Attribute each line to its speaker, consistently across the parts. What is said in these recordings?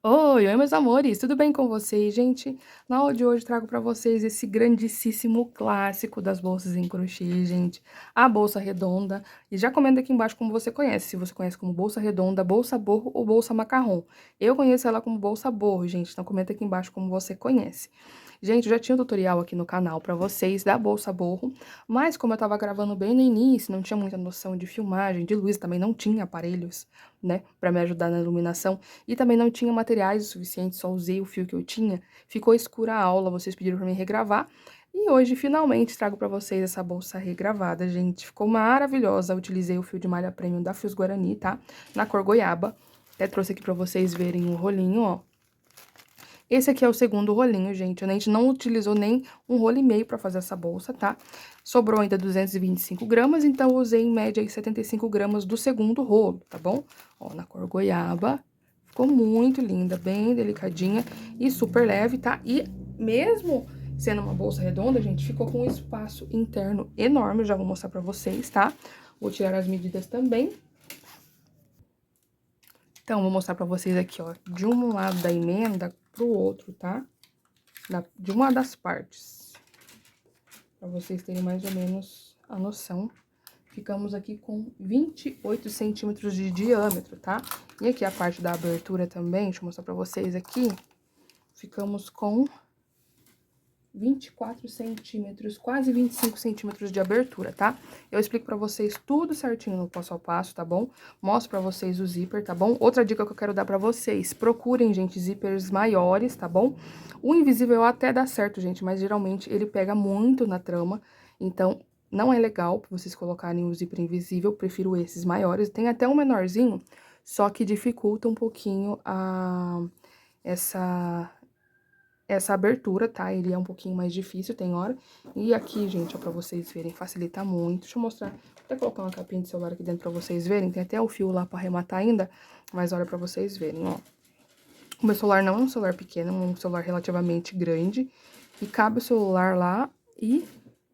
Speaker 1: Oi, oi, meus amores, tudo bem com vocês, gente? Na aula de hoje trago para vocês esse grandíssimo clássico das bolsas em crochê, gente, a bolsa redonda. E já comenta aqui embaixo como você conhece, se você conhece como bolsa redonda, bolsa borro ou bolsa macarrão. Eu conheço ela como bolsa borro, gente, então comenta aqui embaixo como você conhece. Gente, eu já tinha um tutorial aqui no canal para vocês da bolsa borro, mas como eu tava gravando bem no início, não tinha muita noção de filmagem, de luz, também não tinha aparelhos, né, para me ajudar na iluminação. E também não tinha materiais o suficiente, só usei o fio que eu tinha. Ficou escura a aula, vocês pediram pra mim regravar. E hoje, finalmente, trago pra vocês essa bolsa regravada, gente. Ficou maravilhosa. Utilizei o fio de malha premium da Fios Guarani, tá? Na cor goiaba. Até trouxe aqui pra vocês verem o rolinho, ó. Esse aqui é o segundo rolinho, gente. A gente não utilizou nem um rolo e meio pra fazer essa bolsa, tá? Sobrou ainda 225 gramas, então eu usei em média aí 75 gramas do segundo rolo, tá bom? Ó, na cor goiaba. Ficou muito linda, bem delicadinha e super leve, tá? E mesmo sendo uma bolsa redonda, gente, ficou com um espaço interno enorme. Eu já vou mostrar pra vocês, tá? Vou tirar as medidas também. Então, vou mostrar pra vocês aqui, ó, de um lado da emenda pro outro, tá? De uma das partes, pra vocês terem mais ou menos a noção. Ficamos aqui com 28 centímetros de diâmetro, tá? E aqui a parte da abertura também, deixa eu mostrar pra vocês aqui. Ficamos com 24 centímetros, quase 25 centímetros de abertura, tá? Eu explico pra vocês tudo certinho no passo a passo, tá bom? Mostro pra vocês o zíper, tá bom? Outra dica que eu quero dar pra vocês, procurem, gente, zíperes maiores, tá bom? O invisível até dá certo, gente, mas geralmente ele pega muito na trama, então não é legal pra vocês colocarem o zíper invisível, prefiro esses maiores. Tem até um menorzinho, só que dificulta um pouquinho essa abertura, tá? Ele é um pouquinho mais difícil, tem hora. E aqui, gente, ó, pra vocês verem, facilita muito. Deixa eu mostrar, vou até colocar uma capinha de celular aqui dentro pra vocês verem. Tem até o fio lá pra arrematar ainda, mas olha pra vocês verem, ó. O meu celular não é um celular pequeno, é um celular relativamente grande. E cabe o celular lá e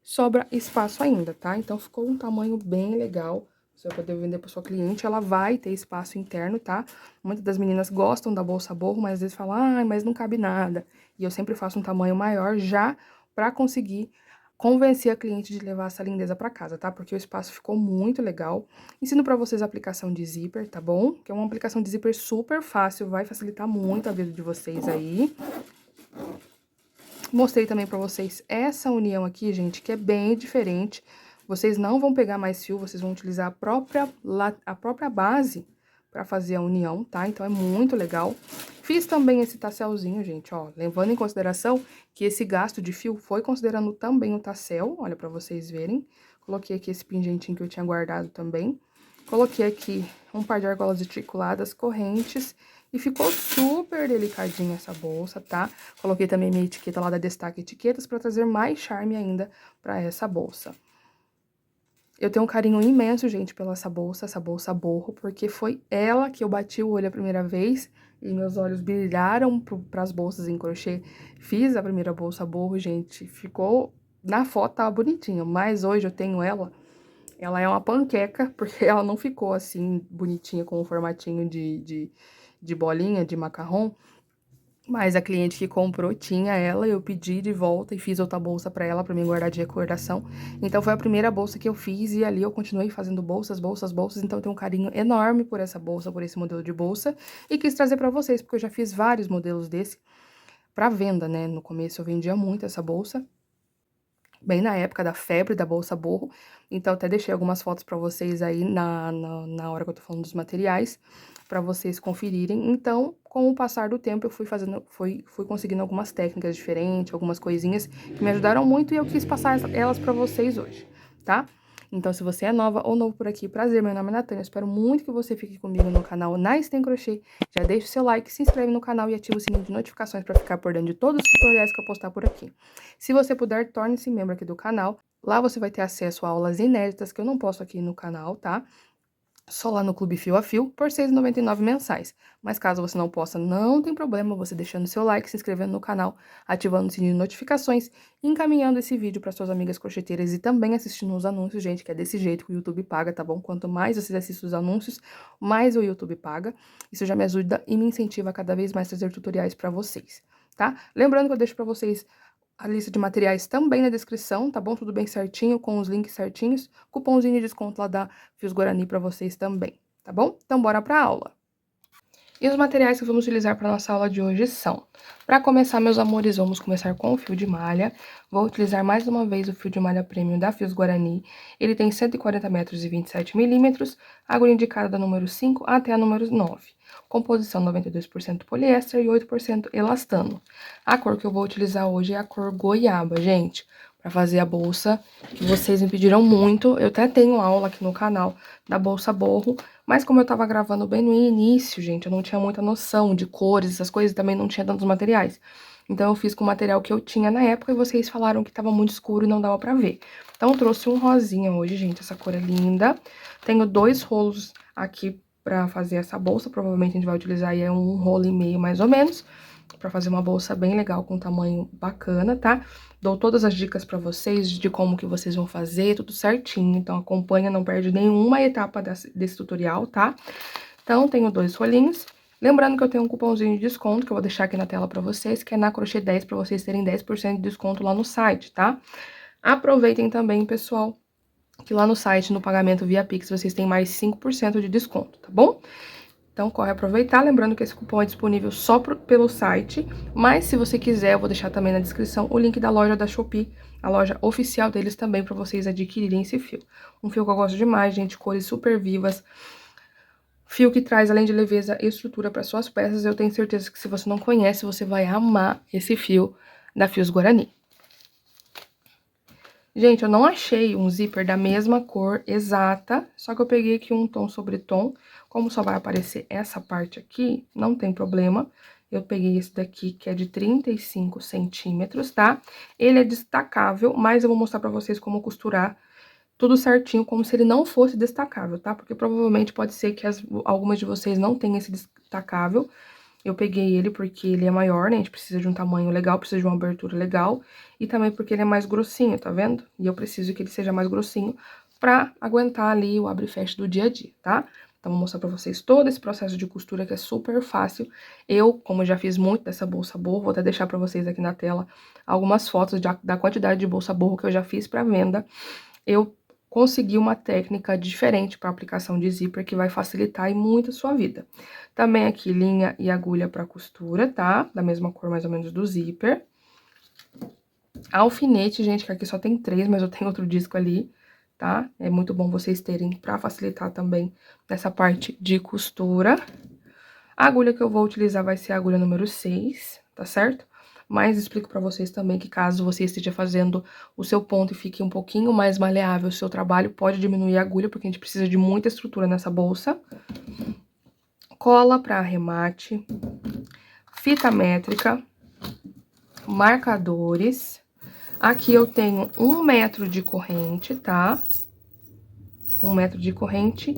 Speaker 1: sobra espaço ainda, tá? Então, ficou um tamanho bem legal. Você vai poder vender para sua cliente, ela vai ter espaço interno, tá? Muitas das meninas gostam da bolsa borro, mas às vezes falam, ah, mas não cabe nada. E eu sempre faço um tamanho maior já para conseguir convencer a cliente de levar essa lindeza para casa, tá? Porque o espaço ficou muito legal. Ensino para vocês a aplicação de zíper, tá bom? Que é uma aplicação de zíper super fácil, vai facilitar muito a vida de vocês aí. Mostrei também pra vocês essa união aqui, gente, que é bem diferente. Vocês não vão pegar mais fio, vocês vão utilizar a própria base pra fazer a união, tá? Então, é muito legal. Fiz também esse tasselzinho, gente, ó, levando em consideração que esse gasto de fio foi considerando também o tassel, olha pra vocês verem. Coloquei aqui esse pingentinho que eu tinha guardado também. Coloquei aqui um par de argolas reticuladas, correntes, e ficou super delicadinha essa bolsa, tá? Coloquei também minha etiqueta lá da Destaque Etiquetas pra trazer mais charme ainda pra essa bolsa. Eu tenho um carinho imenso, gente, pela essa bolsa borro, porque foi ela que eu bati o olho a primeira vez e meus olhos brilharam pras bolsas em crochê. Fiz a primeira bolsa borro, gente, ficou... Na foto tava bonitinha, mas hoje eu tenho ela... Ela é uma panqueca, porque ela não ficou assim, bonitinha, com o formatinho de bolinha, de macarrão. Mas a cliente que comprou tinha ela, eu pedi de volta e fiz outra bolsa pra ela, pra me guardar de recordação. Então, foi a primeira bolsa que eu fiz e ali eu continuei fazendo bolsas, bolsas, bolsas. Então, eu tenho um carinho enorme por essa bolsa, por esse modelo de bolsa. E quis trazer pra vocês, porque eu já fiz vários modelos desse pra venda, né? No começo eu vendia muito essa bolsa, bem na época da febre da bolsa borro. Então, até deixei algumas fotos pra vocês aí na hora que eu tô falando dos materiais, pra vocês conferirem. Então, com o passar do tempo, eu fui conseguindo algumas técnicas diferentes, algumas coisinhas que me ajudaram muito e eu quis passar elas pra vocês hoje, tá? Então, se você é nova ou novo por aqui, prazer, meu nome é Natânia, espero muito que você fique comigo no canal Na Tem Crochê. Já deixa o seu like, se inscreve no canal e ativa o sininho de notificações pra ficar por dentro de todos os tutoriais que eu postar por aqui. Se você puder, torne-se membro aqui do canal. Lá você vai ter acesso a aulas inéditas que eu não posto aqui no canal, tá? só lá no Clube Fio a Fio, por R$ 6,99 mensais. Mas caso você não possa, não tem problema você deixando seu like, se inscrevendo no canal, ativando o sininho de notificações e encaminhando esse vídeo para suas amigas crocheteiras e também assistindo os anúncios, gente, que é desse jeito que o YouTube paga, tá bom? Quanto mais vocês assistem os anúncios, mais o YouTube paga. Isso já me ajuda e me incentiva a cada vez mais trazer tutoriais para vocês, tá? Lembrando que eu deixo para vocês a lista de materiais também na descrição, tá bom? Tudo bem certinho, com os links certinhos. Cupomzinho de desconto lá da Fios Guarani pra vocês também, tá bom? Então, bora pra aula. E os materiais que vamos utilizar para nossa aula de hoje são... Para começar, meus amores, vamos começar com o fio de malha. Vou utilizar mais uma vez o fio de malha premium da Fios Guarani. Ele tem 140 metros e 27 milímetros, agulha indicada da número 5 até a número 9. Composição 92% poliéster e 8% elastano. A cor que eu vou utilizar hoje é a cor goiaba, gente, para fazer a bolsa que vocês me pediram muito. Eu até tenho aula aqui no canal da bolsa borro, mas como eu tava gravando bem no início, gente, eu não tinha muita noção de cores, essas coisas, também não tinha tantos materiais. Então eu fiz com o material que eu tinha na época e vocês falaram que tava muito escuro e não dava pra ver. Então eu trouxe um rosinha hoje, gente, essa cor é linda. Tenho 2 rolos aqui pra fazer essa bolsa, provavelmente a gente vai utilizar aí um rolo e meio mais ou menos, pra fazer uma bolsa bem legal com tamanho bacana, tá? Dou todas as dicas pra vocês de como que vocês vão fazer, tudo certinho. Então acompanha, não perde nenhuma etapa desse tutorial, tá? Então tenho 2 rolinhos. Lembrando que eu tenho um cupomzinho de desconto, que eu vou deixar aqui na tela pra vocês, que é na Crochê 10, pra vocês terem 10% de desconto lá no site, tá? Aproveitem também, pessoal, que lá no site, no pagamento via Pix, vocês têm mais 5% de desconto, tá bom? Então, corre aproveitar, lembrando que esse cupom é disponível só pelo site, mas se você quiser, eu vou deixar também na descrição o link da loja da Shopee, a loja oficial deles também, para vocês adquirirem esse fio. Um fio que eu gosto demais, gente, cores super vivas, fio que traz, além de leveza e estrutura para suas peças. Eu tenho certeza que se você não conhece, você vai amar esse fio da Fios Guarani. Gente, eu não achei um zíper da mesma cor exata, só que eu peguei aqui um tom sobre tom. Como só vai aparecer essa parte aqui, não tem problema. Eu peguei esse daqui, que é de 35 centímetros, tá? Ele é destacável, mas eu vou mostrar pra vocês como costurar tudo certinho, como se ele não fosse destacável, tá? Porque provavelmente pode ser que algumas de vocês não tenham esse destacável. Eu peguei ele porque ele é maior, né? A gente precisa de um tamanho legal, precisa de uma abertura legal. E também porque ele é mais grossinho, tá vendo? E eu preciso que ele seja mais grossinho pra aguentar ali o abre e fecha do dia a dia, tá? Então, vou mostrar pra vocês todo esse processo de costura que é super fácil. Eu, como já fiz muito dessa bolsa borro, vou até deixar pra vocês aqui na tela algumas fotos da quantidade de bolsa borro que eu já fiz pra venda. Eu consegui uma técnica diferente para aplicação de zíper que vai facilitar e muito a sua vida. Também aqui linha e agulha para costura, tá? Da mesma cor mais ou menos do zíper. Alfinete, gente, que aqui só tem 3, mas eu tenho outro disco ali, tá? É muito bom vocês terem para facilitar também nessa parte de costura. A agulha que eu vou utilizar vai ser a agulha número 6, tá certo? Mas explico pra vocês também que caso você esteja fazendo o seu ponto e fique um pouquinho mais maleável o seu trabalho, pode diminuir a agulha, porque a gente precisa de muita estrutura nessa bolsa. Cola para arremate, fita métrica, marcadores. Aqui eu tenho 1 metro de corrente, tá? 1 metro de corrente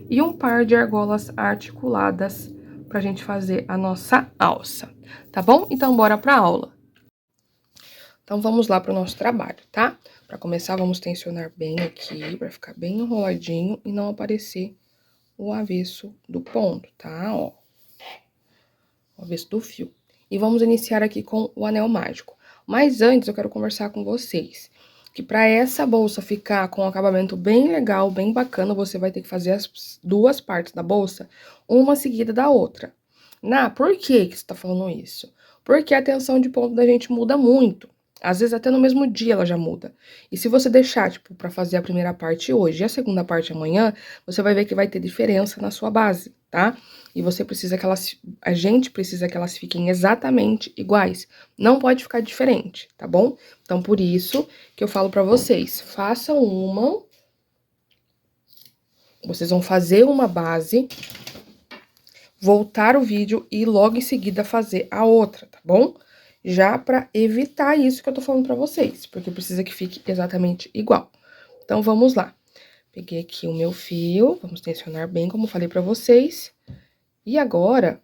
Speaker 1: e um par de argolas articuladas pra gente fazer a nossa alça, tá bom? Então, bora pra aula. Então, vamos lá pro nosso trabalho, tá? Pra começar, vamos tensionar bem aqui, pra ficar bem enroladinho e não aparecer o avesso do ponto, tá? Ó, o avesso do fio. E vamos iniciar aqui com o anel mágico. Mas antes, eu quero conversar com vocês que para essa bolsa ficar com um acabamento bem legal, bem bacana, você vai ter que fazer as 2 partes da bolsa, uma seguida da outra. Por que que você tá falando isso? Porque a tensão de ponto da gente muda muito. Às vezes até no mesmo dia ela já muda. E se você deixar, tipo, pra fazer a primeira parte hoje e a segunda parte amanhã, você vai ver que vai ter diferença na sua base, tá? E você precisa que a gente precisa que elas fiquem exatamente iguais. Não pode ficar diferente, tá bom? Então, por isso que eu falo pra vocês, façam uma. Vocês vão fazer uma base, voltar o vídeo e logo em seguida fazer a outra, tá bom? Já pra evitar isso que eu tô falando pra vocês, porque precisa que fique exatamente igual. Então, vamos lá. Peguei aqui o meu fio, vamos tensionar bem, como falei pra vocês. E agora,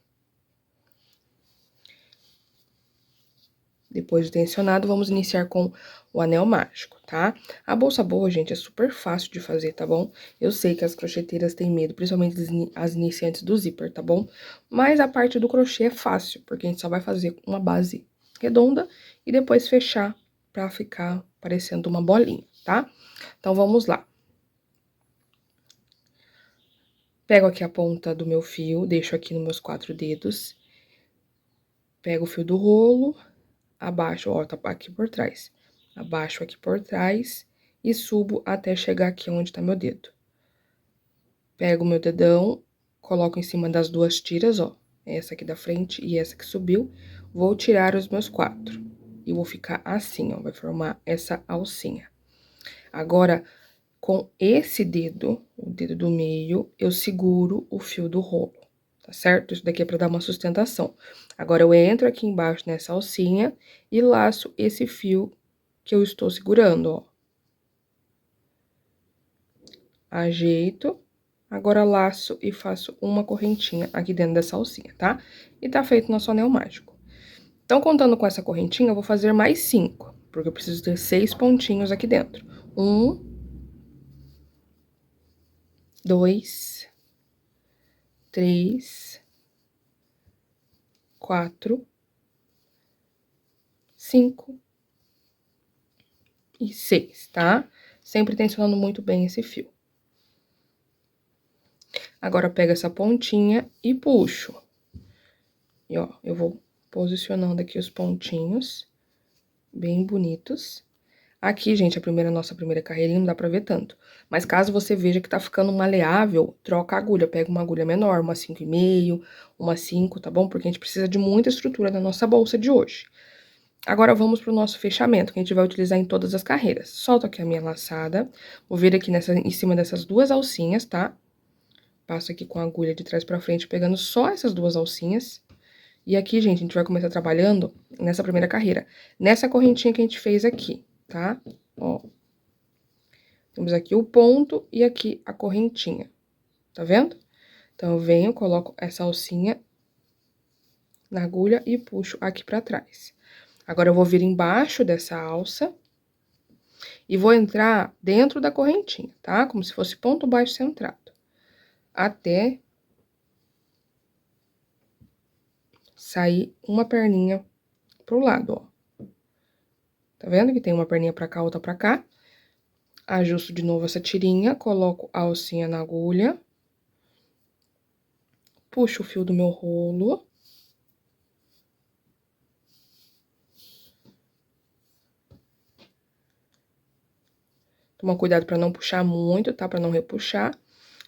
Speaker 1: depois de tensionado, vamos iniciar com o anel mágico, tá? A bolsa boa, gente, é super fácil de fazer, tá bom? Eu sei que as crocheteiras têm medo, principalmente as iniciantes do zíper, tá bom? Mas a parte do crochê é fácil, porque a gente só vai fazer uma base redonda e depois fechar pra ficar parecendo uma bolinha, tá? Então, vamos lá. Pego aqui a ponta do meu fio, deixo aqui nos meus 4 dedos. Pego o fio do rolo, abaixo, ó, tá aqui por trás. Abaixo aqui por trás e subo até chegar aqui onde tá meu dedo. Pego o meu dedão, coloco em cima das duas tiras, ó. Essa aqui da frente e essa que subiu. Vou tirar os meus 4. E vou ficar assim, ó, vai formar essa alcinha. Agora, com esse dedo, o dedo do meio, eu seguro o fio do rolo, tá certo? Isso daqui é pra dar uma sustentação. Agora, eu entro aqui embaixo nessa alcinha e laço esse fio que eu estou segurando, ó. Ajeito, agora laço e faço uma correntinha aqui dentro dessa alcinha, tá? E tá feito nosso anel mágico. Então, contando com essa correntinha, eu vou fazer mais 5, porque eu preciso ter 6 pontinhos aqui dentro. 1, 2, 3, 4, 5 e 6, tá? Sempre tensionando muito bem esse fio. Agora, pego essa pontinha e puxo. E, ó, eu vou posicionando aqui os pontinhos, bem bonitos. Aqui, gente, nossa primeira carreirinha, não dá pra ver tanto. Mas caso você veja que tá ficando maleável, troca a agulha. Pega uma agulha menor, uma 5,5, uma 5, tá bom? Porque a gente precisa de muita estrutura na nossa bolsa de hoje. Agora, vamos pro nosso fechamento, que a gente vai utilizar em todas as carreiras. Solto aqui a minha laçada, vou vir aqui em cima dessas duas alcinhas, tá? Passo aqui com a agulha de trás pra frente, pegando só essas duas alcinhas. E aqui, gente, a gente vai começar trabalhando nessa primeira carreira, nessa correntinha que a gente fez aqui, tá? Ó. Temos aqui o ponto e aqui a correntinha, tá vendo? Então, eu venho, coloco essa alcinha na agulha e puxo aqui pra trás. Agora, eu vou vir embaixo dessa alça e vou entrar dentro da correntinha, tá? Como se fosse ponto baixo centrado. Até sair uma perninha pro lado, ó. Tá vendo que tem uma perninha pra cá, outra pra cá? Ajusto de novo essa tirinha, coloco a alcinha na agulha. Puxo o fio do meu rolo. Toma cuidado pra não puxar muito, tá? Pra não repuxar.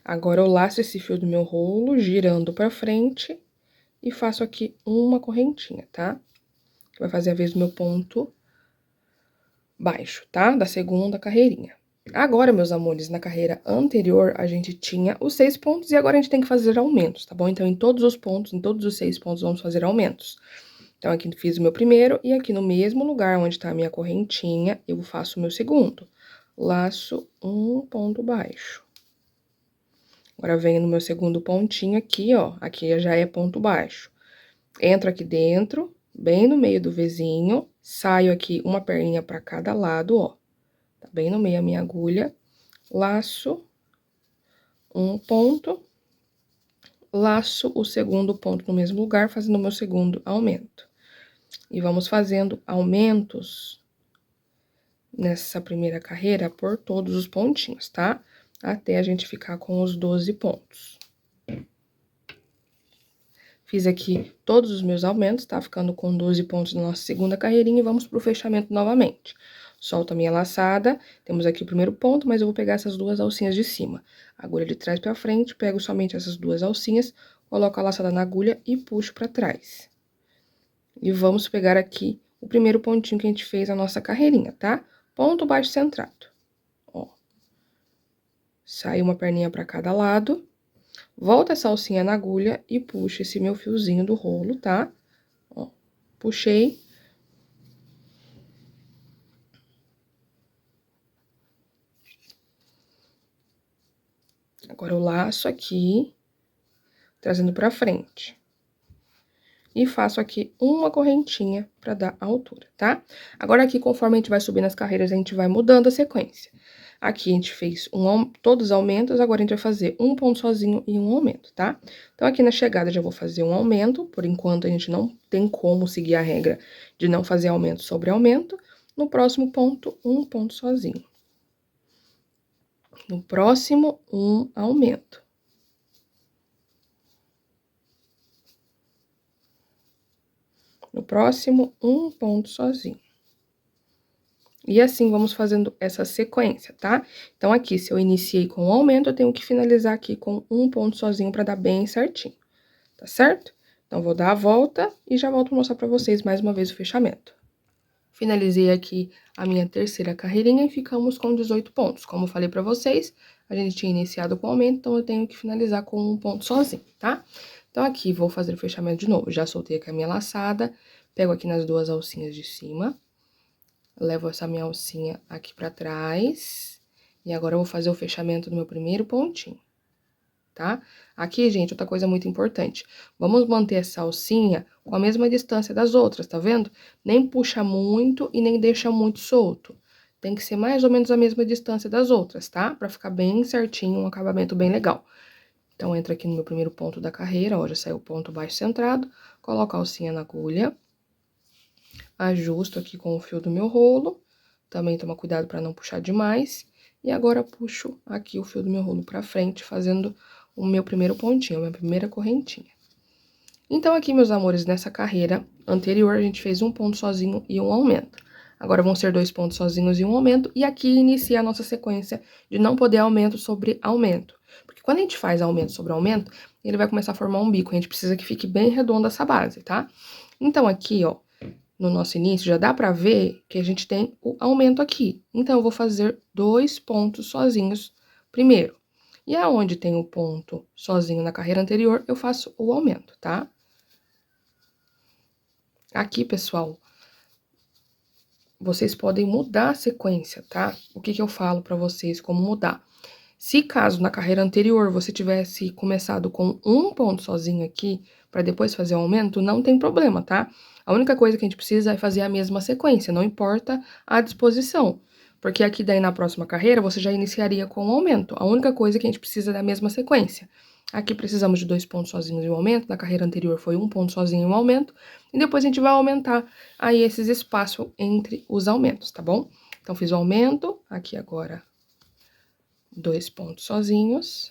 Speaker 1: Agora, eu laço esse fio do meu rolo, girando pra frente. E faço aqui uma correntinha, tá? Que vai fazer a vez do meu ponto baixo, tá? Da segunda carreirinha. Agora, meus amores, na carreira anterior, a gente tinha os 6 pontos e agora a gente tem que fazer aumentos, tá bom? Então, em todos os pontos, em todos os 6 pontos, vamos fazer aumentos. Então, aqui fiz o meu primeiro e aqui no mesmo lugar onde tá a minha correntinha, eu faço o meu segundo. Laço um ponto baixo. Agora, venho no meu segundo pontinho aqui, ó, aqui já é ponto baixo. Entro aqui dentro, bem no meio do Vzinho, saio aqui uma perninha pra cada lado, ó. Tá bem no meio a minha agulha, laço um ponto, laço o segundo ponto no mesmo lugar, fazendo o meu segundo aumento. E vamos fazendo aumentos nessa primeira carreira por todos os pontinhos, tá? Até a gente ficar com os 12 pontos. Fiz aqui todos os meus aumentos, tá? Ficando com 12 pontos na nossa segunda carreirinha e vamos pro fechamento novamente. Solto a minha laçada, temos aqui o primeiro ponto, mas eu vou pegar essas duas alcinhas de cima. Agulha de trás pra frente, pego somente essas duas alcinhas, coloco a laçada na agulha e puxo pra trás. E vamos pegar aqui o primeiro pontinho que a gente fez na nossa carreirinha, tá? Ponto baixo centrado. Ó. Sai uma perninha pra cada lado. Volta essa alcinha na agulha e puxa esse meu fiozinho do rolo, tá? Ó, puxei. Agora, eu laço aqui, trazendo pra frente. E faço aqui uma correntinha pra dar a altura, tá? Agora, aqui, conforme a gente vai subindo as carreiras, a gente vai mudando a sequência. Aqui, a gente fez todos os aumentos, agora a gente vai fazer um ponto sozinho e um aumento, tá? Então, aqui na chegada, já vou fazer um aumento, por enquanto, a gente não tem como seguir a regra de não fazer aumento sobre aumento. No próximo ponto, um ponto sozinho. No próximo, um aumento. No próximo, um ponto sozinho. E assim, vamos fazendo essa sequência, tá? Então, aqui, se eu iniciei com um aumento, eu tenho que finalizar aqui com um ponto sozinho pra dar bem certinho, tá certo? Então, vou dar a volta e já volto a mostrar pra vocês mais uma vez o fechamento. Finalizei aqui a minha terceira carreirinha e ficamos com 18 pontos. Como eu falei pra vocês, a gente tinha iniciado com aumento, então eu tenho que finalizar com um ponto sozinho, tá? Então, aqui, vou fazer o fechamento de novo. Já soltei aqui a minha laçada, pego aqui nas duas alcinhas de cima, levo essa minha alcinha aqui pra trás, e agora eu vou fazer o fechamento do meu primeiro pontinho, tá? Aqui, gente, outra coisa muito importante, vamos manter essa alcinha com a mesma distância das outras, tá vendo? Nem puxa muito e nem deixa muito solto. Tem que ser mais ou menos a mesma distância das outras, tá? Pra ficar bem certinho, um acabamento bem legal. Então, entra aqui no meu primeiro ponto da carreira, ó, já saiu o ponto baixo centrado, coloco a alcinha na agulha, ajusto aqui com o fio do meu rolo, também toma cuidado para não puxar demais, e agora puxo aqui o fio do meu rolo pra frente, fazendo o meu primeiro pontinho, a minha primeira correntinha. Então, aqui, meus amores, nessa carreira anterior, a gente fez um ponto sozinho e um aumento. Agora, vão ser 2 pontos sozinhos e um aumento, e aqui inicia a nossa sequência de não poder aumento sobre aumento. Porque quando a gente faz aumento sobre aumento, ele vai começar a formar um bico, a gente precisa que fique bem redonda essa base, tá? Então, aqui, ó, no nosso início, já dá pra ver que a gente tem o aumento aqui. Então, eu vou fazer 2 pontos sozinhos primeiro. E aonde tem o ponto sozinho na carreira anterior, eu faço o aumento, tá? Aqui, pessoal, vocês podem mudar a sequência, tá? O que eu falo pra vocês como mudar? Se caso na carreira anterior você tivesse começado com um ponto sozinho aqui, pra depois fazer o aumento, não tem problema, tá? A única coisa que a gente precisa é fazer a mesma sequência, não importa a disposição. Porque aqui daí na próxima carreira você já iniciaria com o aumento. A única coisa que a gente precisa é da mesma sequência. Aqui precisamos de 2 pontos sozinhos e um aumento, na carreira anterior foi um ponto sozinho e um aumento, e depois a gente vai aumentar aí esses espaços entre os aumentos, tá bom? Então, fiz o aumento, aqui agora 2 pontos sozinhos,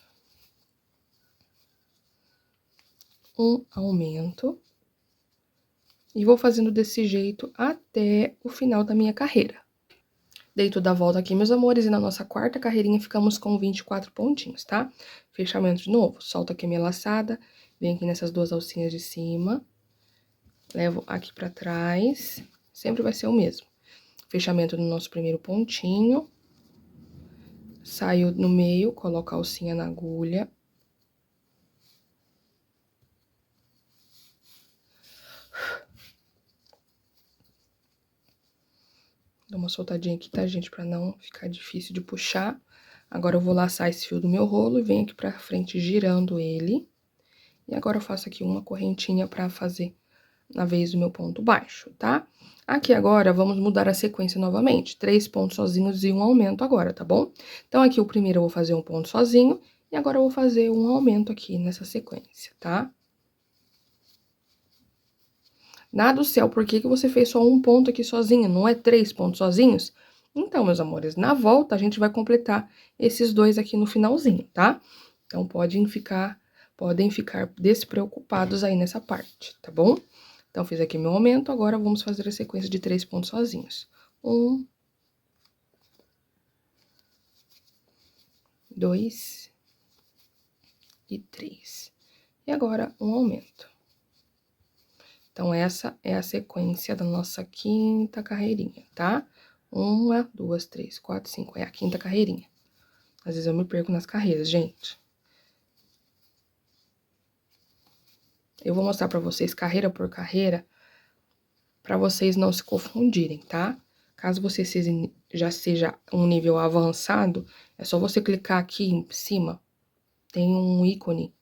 Speaker 1: um aumento, e vou fazendo desse jeito até o final da minha carreira. Dei toda a volta aqui, meus amores, e na nossa quarta carreirinha ficamos com 24 pontinhos, tá? Fechamento de novo, solto aqui a minha laçada, venho aqui nessas duas alcinhas de cima, levo aqui pra trás, sempre vai ser o mesmo. Fechamento no nosso primeiro pontinho, saio no meio, coloco a alcinha na agulha. Dou uma soltadinha aqui, tá, gente? Pra não ficar difícil de puxar. Agora, eu vou laçar esse fio do meu rolo e venho aqui pra frente girando ele. E agora, eu faço aqui uma correntinha pra fazer na vez do meu ponto baixo, tá? Aqui agora, vamos mudar a sequência novamente. 3 pontos sozinhos e um aumento agora, tá bom? Então, aqui o primeiro eu vou fazer um ponto sozinho. E agora, eu vou fazer um aumento aqui nessa sequência, tá? Nada do céu, por que você fez só um ponto aqui sozinho? Não é 3 pontos sozinhos? Então, meus amores, na volta a gente vai completar esses dois aqui no finalzinho, tá? Então, podem ficar despreocupados aí nessa parte, tá bom? Então, fiz aqui meu aumento, agora vamos fazer a sequência de 3 pontos sozinhos. 1, 2 e 3. E agora, um aumento. Então, essa é a sequência da nossa quinta carreirinha, tá? 1, 2, 3, 4, 5, é a quinta carreirinha. Às vezes eu me perco nas carreiras, gente. Eu vou mostrar pra vocês carreira por carreira, pra vocês não se confundirem, tá? Caso você já seja um nível avançado, é só você clicar aqui em cima tem um ícone,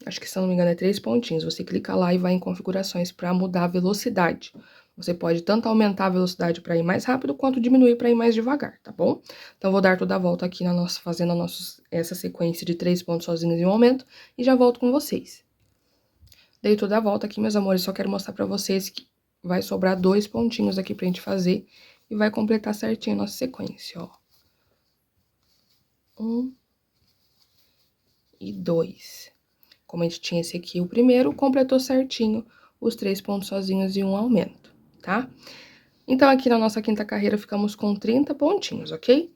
Speaker 1: acho que se eu não me engano é 3 pontinhos. Você clica lá e vai em configurações para mudar a velocidade. Você pode tanto aumentar a velocidade para ir mais rápido, quanto diminuir para ir mais devagar, tá bom? Então, vou dar toda a volta aqui na nossa, fazendo essa sequência de 3 pontos sozinhos em um aumento, e já volto com vocês. Dei toda a volta aqui, meus amores, só quero mostrar pra vocês que vai sobrar 2 pontinhos aqui pra gente fazer, e vai completar certinho a nossa sequência, ó. 1 e 2. Como a gente tinha esse aqui, o primeiro, completou certinho os 3 pontos sozinhos e um aumento, tá? Então, aqui na nossa quinta carreira, ficamos com 30 pontinhos, ok?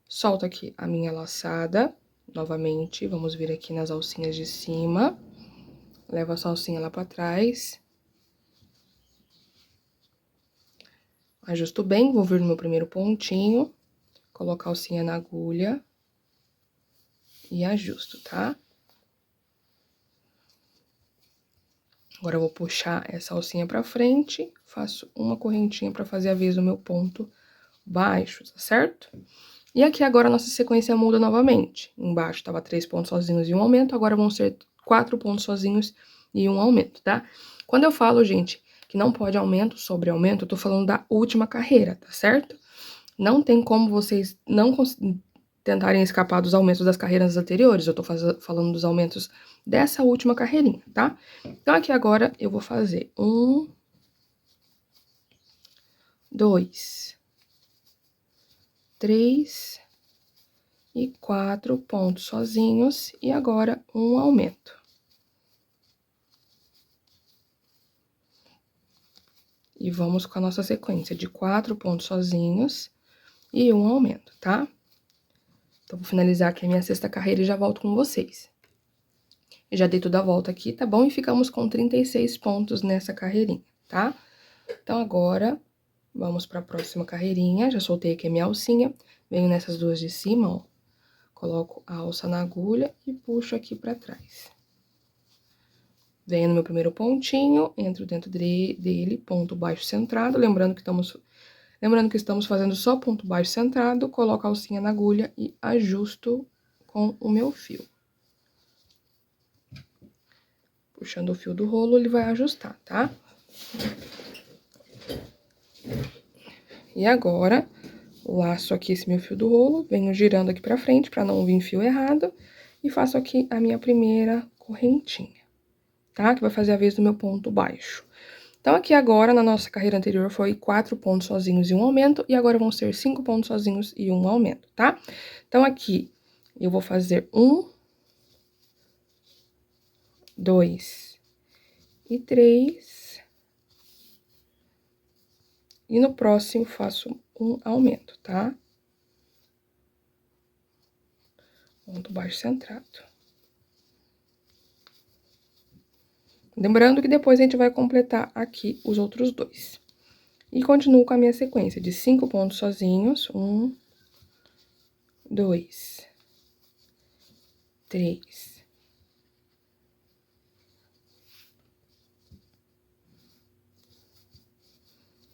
Speaker 1: Solto aqui a minha laçada, novamente, vamos vir aqui nas alcinhas de cima, levo essa alcinha lá pra trás, ajusto bem, vou vir no meu primeiro pontinho, colocar a alcinha na agulha e ajusto, tá? Agora, eu vou puxar essa alcinha pra frente, faço uma correntinha pra fazer a vez do meu ponto baixo, tá certo? E aqui agora a nossa sequência muda novamente. Embaixo tava 3 pontos sozinhos e um aumento, agora vão ser 4 pontos sozinhos e um aumento, tá? Quando eu falo, gente, que não pode aumento sobre aumento, eu tô falando da última carreira, tá certo? Não tem como vocês não tentarem escapar dos aumentos das carreiras anteriores, eu tô falando dos aumentos dessa última carreirinha, tá? Então, aqui agora, eu vou fazer 1, 2, 3 e 4 pontos sozinhos, e agora um aumento. E vamos com a nossa sequência de 4 pontos sozinhos e um aumento, tá? Então, vou finalizar aqui a minha sexta carreira e já volto com vocês. Já dei toda a volta aqui, tá bom? E ficamos com 36 pontos nessa carreirinha, tá? Então, agora, vamos pra próxima carreirinha. Já soltei aqui a minha alcinha. Venho nessas duas de cima, ó. Coloco a alça na agulha e puxo aqui pra trás. Venho no meu primeiro pontinho, entro dentro dele, ponto baixo centrado. Lembrando que estamos fazendo só ponto baixo centrado. Coloco a alcinha na agulha e ajusto com o meu fio. Puxando o fio do rolo, ele vai ajustar, tá? E agora, laço aqui esse meu fio do rolo, venho girando aqui pra frente, pra não vir fio errado, e faço aqui a minha primeira correntinha, tá? Que vai fazer a vez do meu ponto baixo. Então, aqui agora, na nossa carreira anterior, foi 4 pontos sozinhos e um aumento, e agora vão ser 5 pontos sozinhos e um aumento, tá? Então, aqui, eu vou fazer 1, 2 e 3, e no próximo faço um aumento, tá? Ponto baixo centrado. Lembrando que depois a gente vai completar aqui os outros dois. E continuo com a minha sequência de 5 pontos sozinhos. 1, 2, 3,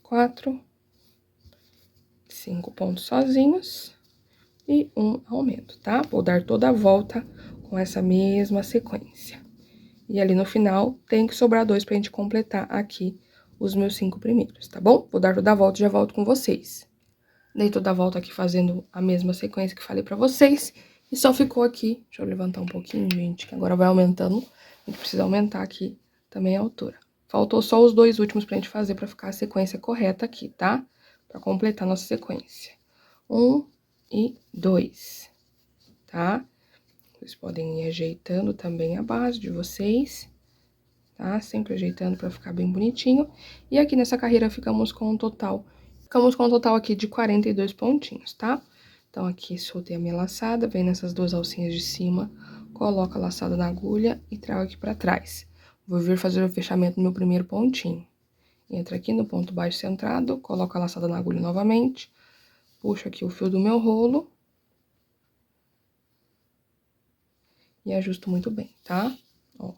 Speaker 1: 4, 5 pontos sozinhos e um aumento, tá? Vou dar toda a volta com essa mesma sequência. E ali no final, tem que sobrar 2 pra gente completar aqui os meus 5 primeiros, tá bom? Vou dar toda a volta e já volto com vocês. Dei toda a volta aqui fazendo a mesma sequência que falei pra vocês. E só ficou aqui, deixa eu levantar um pouquinho, gente, que agora vai aumentando. A gente precisa aumentar aqui também a altura. Faltou só os 2 últimos pra gente fazer pra ficar a sequência correta aqui, tá? Pra completar a nossa sequência. 1 e 2, tá? Vocês podem ir ajeitando também a base de vocês, tá? Sempre ajeitando pra ficar bem bonitinho. E aqui nessa carreira ficamos com um total aqui de 42 pontinhos, tá? Então, aqui soltei a minha laçada, vem nessas duas alcinhas de cima, coloco a laçada na agulha e trago aqui pra trás. Vou vir fazer o fechamento no meu primeiro pontinho. Entra aqui no ponto baixo centrado, coloco a laçada na agulha novamente, puxo aqui o fio do meu rolo e ajusto muito bem, tá? Ó.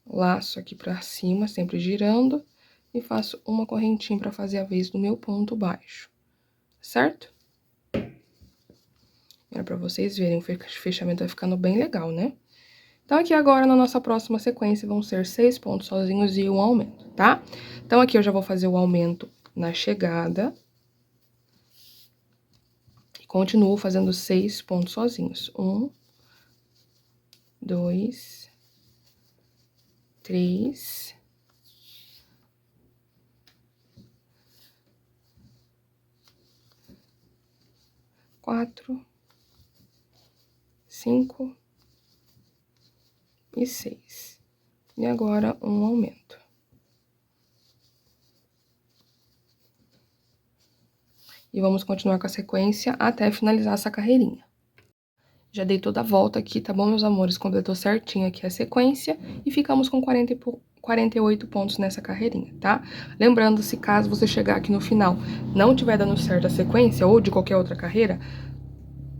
Speaker 1: Laço aqui pra cima, sempre girando, e faço uma correntinha pra fazer a vez do meu ponto baixo, certo? Olha, pra vocês verem, o fechamento vai ficando bem legal, né? Então, aqui agora, na nossa próxima sequência, vão ser 6 pontos sozinhos e um aumento, tá? Então, aqui eu já vou fazer o aumento na chegada. E continuo fazendo 6 pontos sozinhos. 1, 2, 3, 4, 5 e 6. E agora, um aumento. E vamos continuar com a sequência até finalizar essa carreirinha. Já dei toda a volta aqui, tá bom, meus amores? Completou certinho aqui a sequência e ficamos com 48 pontos nessa carreirinha, tá? Lembrando, se caso você chegar aqui no final não tiver dando certo a sequência ou de qualquer outra carreira,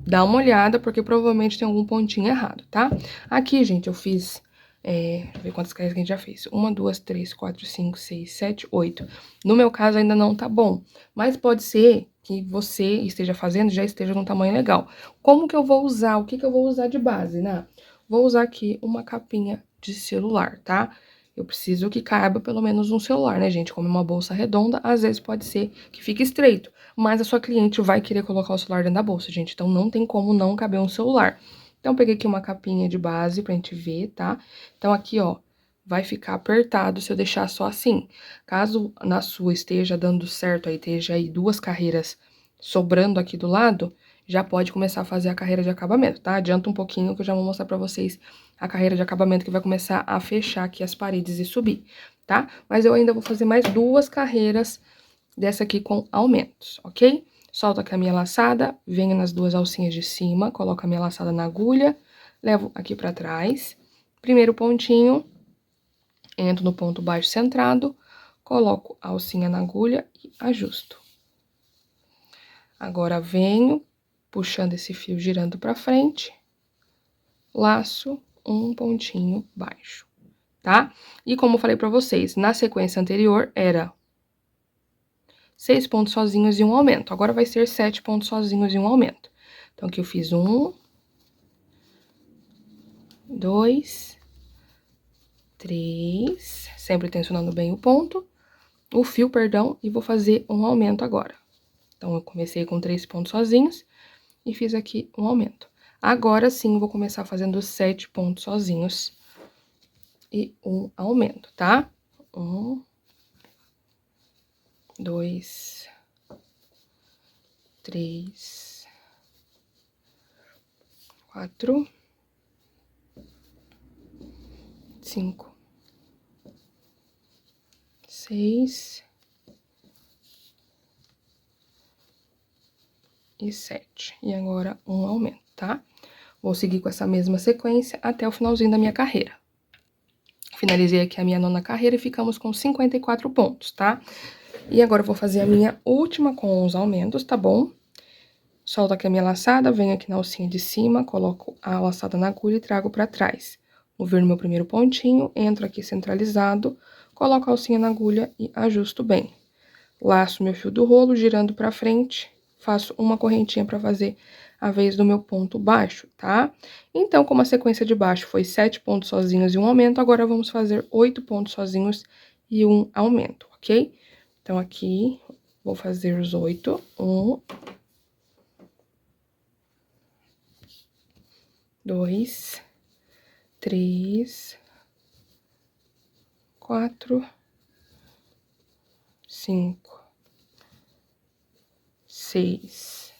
Speaker 1: dá uma olhada, porque provavelmente tem algum pontinho errado, tá? Aqui, gente, eu fiz... deixa eu ver quantas carreiras que a gente já fez. 1, 2, 3, 4, 5, 6, 7, 8. No meu caso, ainda não tá bom. Mas pode ser que você esteja fazendo, já esteja num tamanho legal. Como que eu vou usar? O que que eu vou usar de base, né? Vou usar aqui uma capinha de celular, tá? Eu preciso que caiba pelo menos um celular, né, gente? Como é uma bolsa redonda, às vezes pode ser que fique estreito. Mas a sua cliente vai querer colocar o celular dentro da bolsa, gente. Então, não tem como não caber um celular. Então, peguei aqui uma capinha de base pra gente ver, tá? Então, aqui, ó, vai ficar apertado se eu deixar só assim. Caso na sua esteja dando certo, aí esteja aí 2 carreiras sobrando aqui do lado, já pode começar a fazer a carreira de acabamento, tá? Adianta um pouquinho que eu já vou mostrar pra vocês a carreira de acabamento que vai começar a fechar aqui as paredes e subir, tá? Mas eu ainda vou fazer mais 2 carreiras dessa aqui com aumentos, ok? Solto aqui a minha laçada, venho nas 2 alcinhas de cima, coloco a minha laçada na agulha, levo aqui pra trás, primeiro pontinho, entro no ponto baixo centrado, coloco a alcinha na agulha e ajusto. Agora, venho puxando esse fio, girando pra frente, laço um pontinho baixo, tá? E como eu falei pra vocês, na sequência anterior era 6 pontos sozinhos e um aumento. Agora vai ser 7 pontos sozinhos e um aumento. Então, aqui eu fiz 1, 2, 3, sempre tensionando bem o fio, perdão, e vou fazer um aumento agora. Então, eu comecei com 3 pontos sozinhos e fiz aqui um aumento. Agora sim, vou começar fazendo 7 pontos sozinhos e um aumento, tá? 1, 2, 3, 4, 5, 6 e 7. E agora um aumento, tá? Vou seguir com essa mesma sequência até o finalzinho da minha carreira. Finalizei aqui a minha 9ª carreira e ficamos com 54 pontos, tá? E agora eu vou fazer a minha última com os aumentos, tá bom? Solto aqui a minha laçada, venho aqui na alcinha de cima, coloco a laçada na agulha e trago pra trás. Vou vir no meu primeiro pontinho, entro aqui centralizado, coloco a alcinha na agulha e ajusto bem. Laço meu fio do rolo, girando pra frente, faço uma correntinha pra fazer a vez do meu ponto baixo, tá? Então, como a sequência de baixo foi 7 pontos sozinhos e um aumento, agora vamos fazer 8 pontos sozinhos e um aumento, ok? Então, aqui, vou fazer os 8. 1, 2, 3, 4, 5, 6,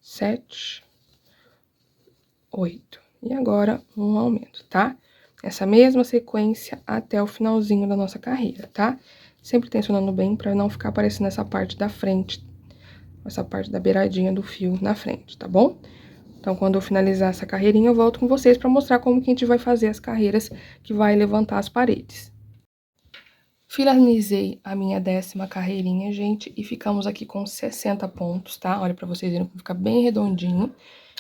Speaker 1: 7, 8. E agora, um aumento, tá? Essa mesma sequência até o finalzinho da nossa carreira, tá? Sempre tensionando bem pra não ficar aparecendo essa parte da frente, essa parte da beiradinha do fio na frente, tá bom? Então, quando eu finalizar essa carreirinha, eu volto com vocês pra mostrar como que a gente vai fazer as carreiras que vai levantar as paredes. Finalizei a minha 10ª carreirinha, gente, e ficamos aqui com 60 pontos, tá? Olha pra vocês verem como fica bem redondinho.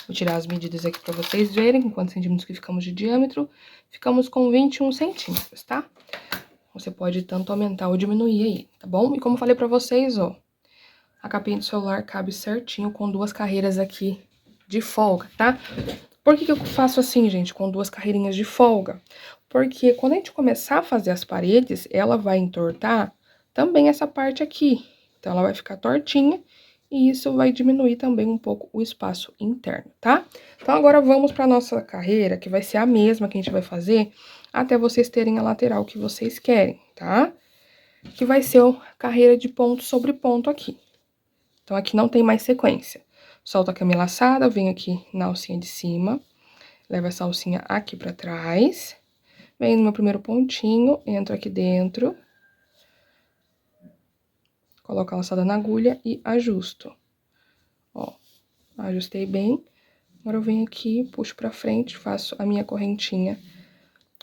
Speaker 1: Vou tirar as medidas aqui pra vocês verem com quantos centímetros que ficamos de diâmetro. Ficamos com 21 centímetros, tá? Você pode tanto aumentar ou diminuir aí, tá bom? E como eu falei pra vocês, ó, a capinha do celular cabe certinho com 2 carreiras aqui de folga, tá? Por que que eu faço assim, gente, com 2 carreirinhas de folga? Porque quando a gente começar a fazer as paredes, ela vai entortar também essa parte aqui. Então, ela vai ficar tortinha e isso vai diminuir também um pouco o espaço interno, tá? Então, agora vamos para nossa carreira, que vai ser a mesma que a gente vai fazer até vocês terem a lateral que vocês querem, tá? Que vai ser a carreira de ponto sobre ponto aqui. Então, aqui não tem mais sequência. Solta a cama laçada, venho aqui na alcinha de cima, levo essa alcinha aqui pra trás, venho no meu primeiro pontinho, entro aqui dentro, coloco a laçada na agulha e ajusto. Ó, ajustei bem. Agora eu venho aqui, puxo pra frente, faço a minha correntinha,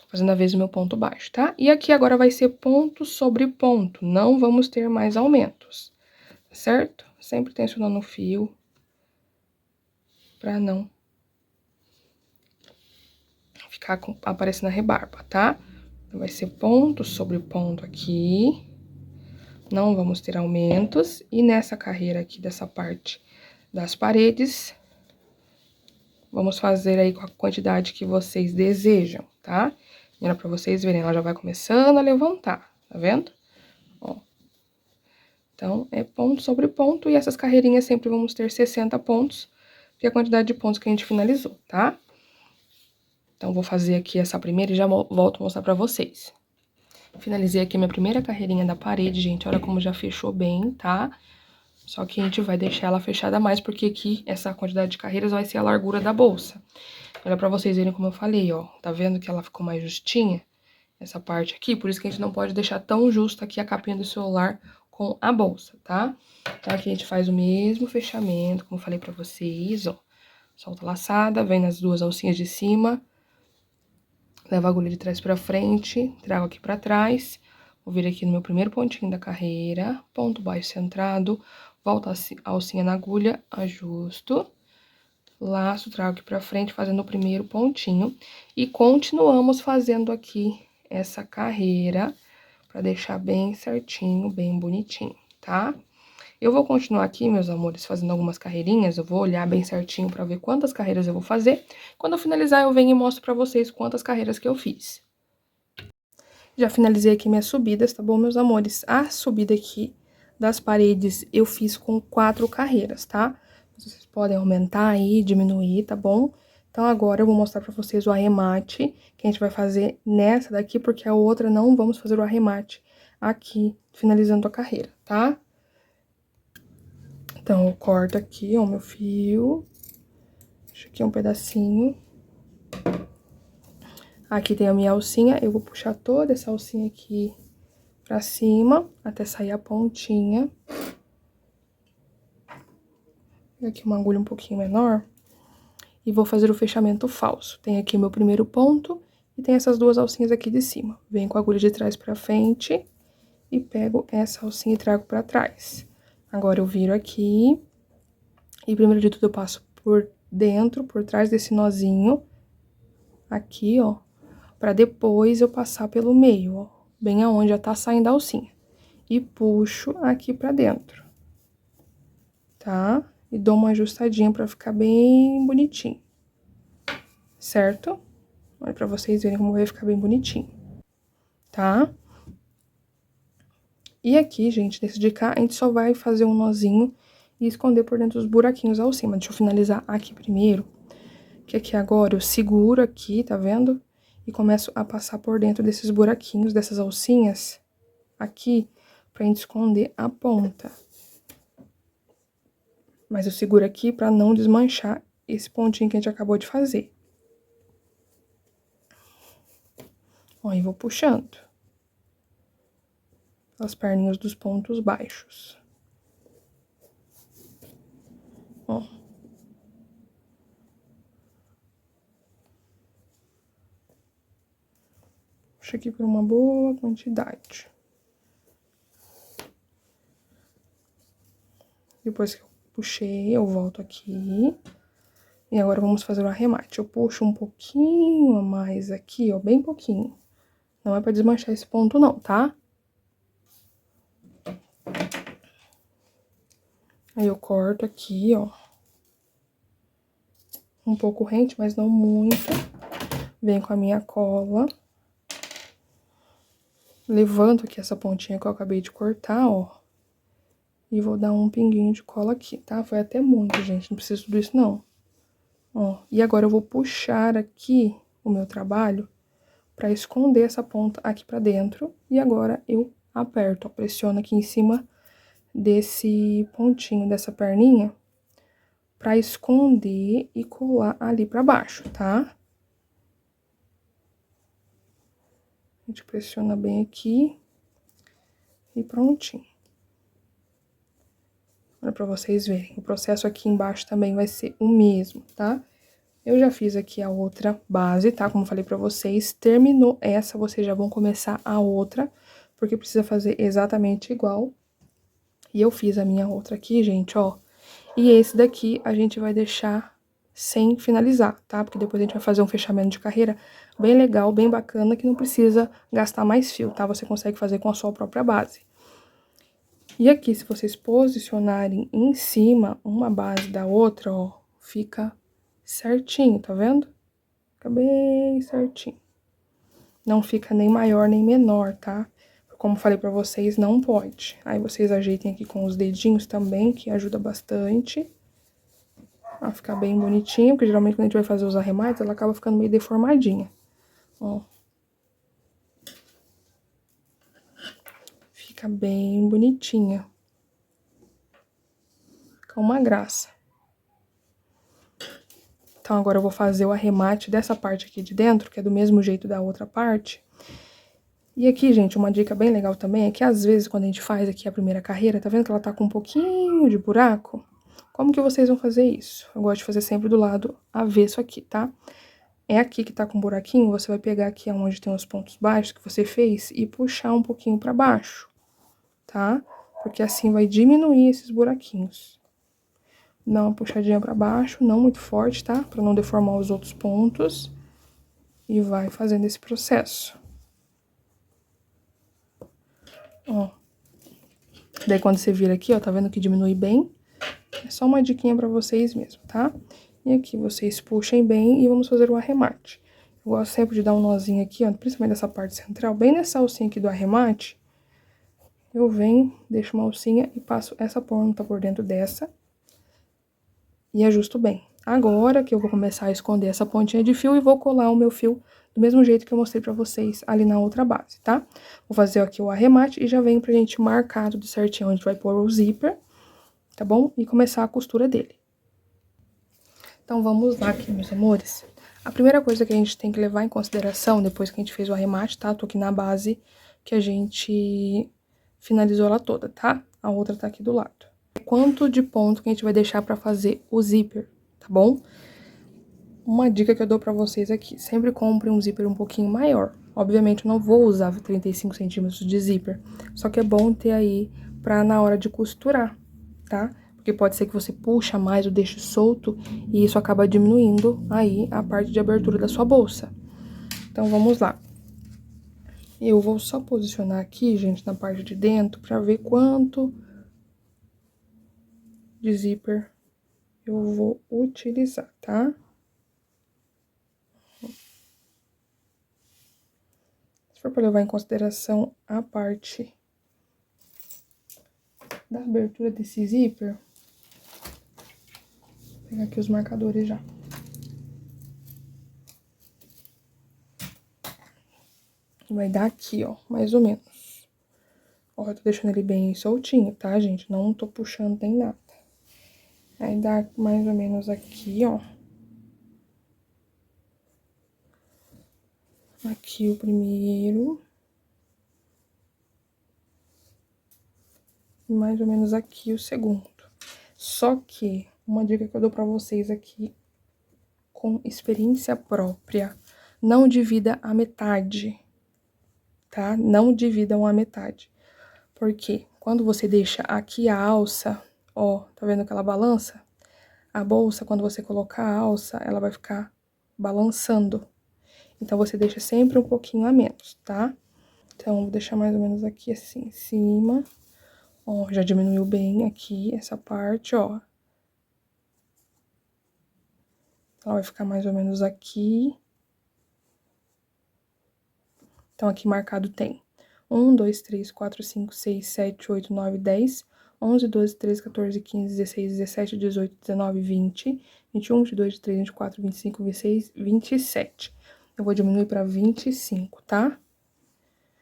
Speaker 1: fazendo a vez o meu ponto baixo, tá? E aqui agora vai ser ponto sobre ponto, não vamos ter mais aumentos, certo? Sempre tensionando o fio, pra não ficar aparecendo a rebarba, tá? Então, vai ser ponto sobre ponto aqui. Não vamos ter aumentos. E nessa carreira aqui, dessa parte das paredes, vamos fazer aí com a quantidade que vocês desejam, tá? E era pra vocês verem, ela já vai começando a levantar, tá vendo? Ó. Então, é ponto sobre ponto. E essas carreirinhas sempre vamos ter 60 pontos, que é a quantidade de pontos que a gente finalizou, tá? Então, vou fazer aqui essa primeira e já volto a mostrar pra vocês. Finalizei aqui minha primeira carreirinha da parede, gente. Olha como já fechou bem, tá? Só que a gente vai deixar ela fechada mais, porque aqui essa quantidade de carreiras vai ser a largura da bolsa. Olha pra vocês verem como eu falei, ó. Tá vendo que ela ficou mais justinha? Essa parte aqui, por isso que a gente não pode deixar tão justa aqui a capinha do celular com a bolsa, tá? Então, aqui a gente faz o mesmo fechamento, como eu falei pra vocês, ó. Solta a laçada, vem nas 2 alcinhas de cima, levo a agulha de trás pra frente, trago aqui pra trás, vou vir aqui no meu primeiro pontinho da carreira, ponto baixo centrado, volto a alcinha na agulha, ajusto, laço, trago aqui pra frente, fazendo o primeiro pontinho, e continuamos fazendo aqui essa carreira, pra deixar bem certinho, bem bonitinho, tá? Eu vou continuar aqui, meus amores, fazendo algumas carreirinhas, eu vou olhar bem certinho pra ver quantas carreiras eu vou fazer. Quando eu finalizar, eu venho e mostro pra vocês quantas carreiras que eu fiz. Já finalizei aqui minhas subidas, tá bom, meus amores? A subida aqui das paredes eu fiz com 4 carreiras, tá? Vocês podem aumentar aí, diminuir, tá bom? Então, agora eu vou mostrar pra vocês o arremate que a gente vai fazer nessa daqui, porque a outra não vamos fazer o arremate aqui, finalizando a carreira, tá? Então, eu corto aqui, ó, o meu fio. Deixa aqui um pedacinho. Aqui tem a minha alcinha, eu vou puxar toda essa alcinha aqui pra cima, até sair a pontinha. Vou aqui uma agulha um pouquinho menor. E vou fazer o fechamento falso. Tem aqui meu primeiro ponto e tem essas 2 alcinhas aqui de cima. Venho com a agulha de trás pra frente e pego essa alcinha e trago pra trás. Agora, eu viro aqui e primeiro de tudo eu passo por dentro, por trás desse nozinho, aqui, ó, pra depois eu passar pelo meio, ó, bem aonde já tá saindo a alcinha. E puxo aqui pra dentro, tá? E dou uma ajustadinha pra ficar bem bonitinho, certo? Olha pra vocês verem como vai ficar bem bonitinho, tá? E aqui, gente, desse de cá, a gente só vai fazer um nozinho e esconder por dentro dos buraquinhos ao cima. Deixa eu finalizar aqui primeiro, que aqui agora eu seguro aqui, tá vendo? E começo a passar por dentro desses buraquinhos, dessas alcinhas, aqui, pra gente esconder a ponta. Mas eu seguro aqui pra não desmanchar esse pontinho que a gente acabou de fazer. Ó, e vou puxando as perninhas dos pontos baixos. Ó. Puxa aqui por uma boa quantidade. Depois que eu puxei, eu volto aqui. E agora vamos fazer o arremate. Eu puxo um pouquinho a mais aqui, ó, bem pouquinho. Não é pra desmanchar esse ponto não, tá? Aí eu corto aqui, ó. Um pouco rente, mas não muito. Venho com a minha cola. Levanto aqui essa pontinha que eu acabei de cortar, ó. E vou dar um pinguinho de cola aqui, tá? Foi até muito, gente. Não precisa de tudo isso, não. Ó. E agora eu vou puxar aqui o meu trabalho pra esconder essa ponta aqui pra dentro. E agora eu aperto, ó. Pressiono aqui em cima desse pontinho, dessa perninha, pra esconder e colar ali pra baixo, tá? A gente pressiona bem aqui e prontinho. Agora pra vocês verem, o processo aqui embaixo também vai ser o mesmo, tá? Eu já fiz aqui a outra base, tá? Como eu falei pra vocês, terminou essa, vocês já vão começar a outra, porque precisa fazer exatamente igual. E eu fiz a minha outra aqui, gente, ó. E esse daqui a gente vai deixar sem finalizar, tá? Porque depois a gente vai fazer um fechamento de carreira bem legal, bem bacana, que não precisa gastar mais fio, tá? Você consegue fazer com a sua própria base. E aqui, se vocês posicionarem em cima uma base da outra, ó, fica certinho, tá vendo? Fica bem certinho. Não fica nem maior nem menor, tá? Como falei pra vocês, não pode. Aí vocês ajeitem aqui com os dedinhos também, que ajuda bastante a ficar bem bonitinho, porque geralmente quando a gente vai fazer os arremates, ela acaba ficando meio deformadinha. Ó. Fica bem bonitinha. Fica uma graça. Então, agora eu vou fazer o arremate dessa parte aqui de dentro, que é do mesmo jeito da outra parte. E aqui, gente, uma dica bem legal também é que às vezes quando a gente faz aqui a primeira carreira, tá vendo que ela tá com um pouquinho de buraco? Como que vocês vão fazer isso? Eu gosto de fazer sempre do lado avesso aqui, tá? É aqui que tá com um buraquinho, você vai pegar aqui onde tem os pontos baixos que você fez e puxar um pouquinho pra baixo, tá? Porque assim vai diminuir esses buraquinhos. Dá uma puxadinha pra baixo, não muito forte, tá? Pra não deformar os outros pontos. E vai fazendo esse processo. Ó. Daí, quando você vira aqui, ó, tá vendo que diminui bem? É só uma diquinha pra vocês mesmo, tá? E aqui, vocês puxem bem e vamos fazer o arremate. Eu gosto sempre de dar um nozinho aqui, ó, principalmente nessa parte central, bem nessa alcinha aqui do arremate. Eu venho, deixo uma alcinha e passo essa ponta por dentro dessa. E ajusto bem. Agora que eu vou começar a esconder essa pontinha de fio e vou colar o meu fio do mesmo jeito que eu mostrei pra vocês ali na outra base, tá? Vou fazer aqui o arremate e já vem pra gente marcar tudo certinho onde vai pôr o zíper, tá bom? E começar a costura dele. Então, vamos lá aqui, meus amores. A primeira coisa que a gente tem que levar em consideração, depois que a gente fez o arremate, tá? Tô aqui na base que a gente finalizou ela toda, tá? A outra tá aqui do lado. Quanto de ponto que a gente vai deixar pra fazer o zíper, tá bom? Uma dica que eu dou pra vocês aqui, sempre compre um zíper um pouquinho maior. Obviamente, eu não vou usar 35 centímetros de zíper, só que é bom ter aí pra na hora de costurar, tá? Porque pode ser que você puxa mais ou deixe solto e isso acaba diminuindo aí a parte de abertura da sua bolsa. Então, vamos lá. Eu vou só posicionar aqui, gente, na parte de dentro pra ver quanto de zíper eu vou utilizar, tá? Se for para levar em consideração a parte da abertura desse zíper, vou pegar aqui os marcadores já. Vai dar aqui, ó, mais ou menos. Ó, eu tô deixando ele bem soltinho, tá, gente? Não tô puxando nem nada. Aí dá mais ou menos aqui, ó. Aqui o primeiro. E mais ou menos aqui o segundo. Só que, uma dica que eu dou pra vocês aqui, com experiência própria, não divida a metade, tá? Não dividam a metade. Porque quando você deixa aqui a alça, ó, tá vendo que ela balança? A bolsa, quando você colocar a alça, ela vai ficar balançando. Então, você deixa sempre um pouquinho a menos, tá? Então, vou deixar mais ou menos aqui assim, em cima. Ó, já diminuiu bem aqui essa parte, ó. Ela vai ficar mais ou menos aqui. Então, aqui marcado tem 1, 2, 3, 4, 5, 6, 7, 8, 9, 10, 11, 12, 13, 14, 15, 16, 17, 18, 19, 20, 21, 22, 23, 24, 25, 26, 27. Eu vou diminuir para 25, tá?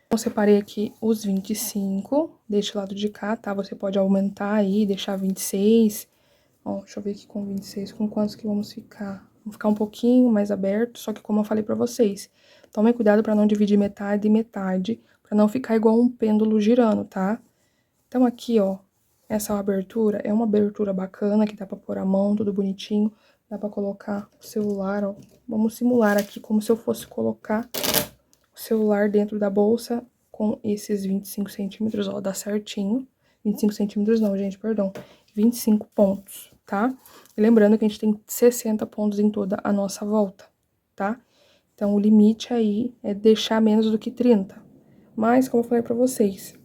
Speaker 1: Eu separei aqui os 25 deste lado de cá, tá? Você pode aumentar aí, deixar 26. Ó, deixa eu ver aqui com 26, com quantos que vamos ficar? Vamos ficar um pouquinho mais aberto, só que como eu falei pra vocês, tomem cuidado pra não dividir metade e metade, pra não ficar igual um pêndulo girando, tá? Então aqui, ó, essa abertura é uma abertura bacana, que dá pra pôr a mão, tudo bonitinho. Dá pra colocar o celular, ó. Vamos simular aqui como se eu fosse colocar o celular dentro da bolsa com esses 25 centímetros, ó, dá certinho. 25 centímetros não, gente, perdão. 25 pontos, tá? E lembrando que a gente tem 60 pontos em toda a nossa volta, tá? Então, o limite aí é deixar menos do que 30. Mas, como eu falei pra vocês,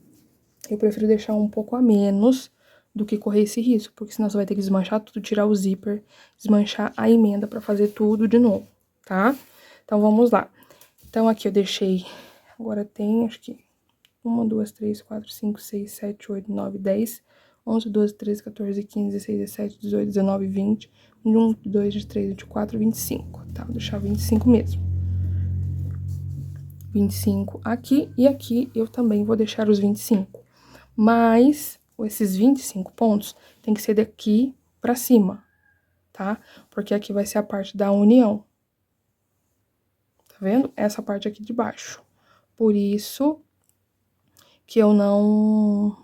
Speaker 1: eu prefiro deixar um pouco a menos do que correr esse risco, porque senão você vai ter que desmanchar tudo, tirar o zíper, desmanchar a emenda pra fazer tudo de novo, tá? Então, vamos lá. Então, aqui eu deixei, agora tem, acho que 1, 2, 3, 4, 5, 6, 7, 8, 9, 10, 11, 12, 13, 14, 15, 16, 17, 18, 19, 20, 21, 22, 23, 24, 25, tá? Vou deixar 25 mesmo. 25 aqui e aqui eu também vou deixar os 25. Mas esses 25 pontos tem que ser daqui pra cima, tá? Porque aqui vai ser a parte da união. Tá vendo? Essa parte aqui de baixo. Por isso que eu não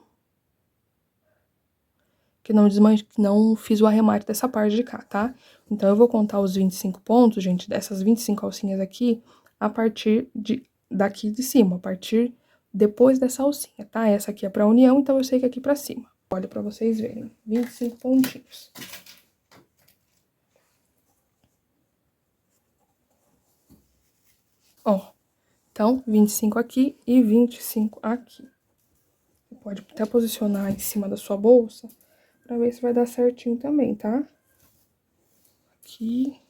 Speaker 1: fiz o arremate dessa parte de cá, tá? Então, eu vou contar os 25 pontos, gente, dessas 25 alcinhas aqui, a partir daqui de cima, a partir depois dessa alcinha, tá? Essa aqui é pra união, então eu sei que é aqui pra cima. Olha pra vocês verem, 25 pontinhos. Ó, então, 25 aqui e 25 aqui. Você pode até posicionar em cima da sua bolsa, pra ver se vai dar certinho também, tá? Aqui.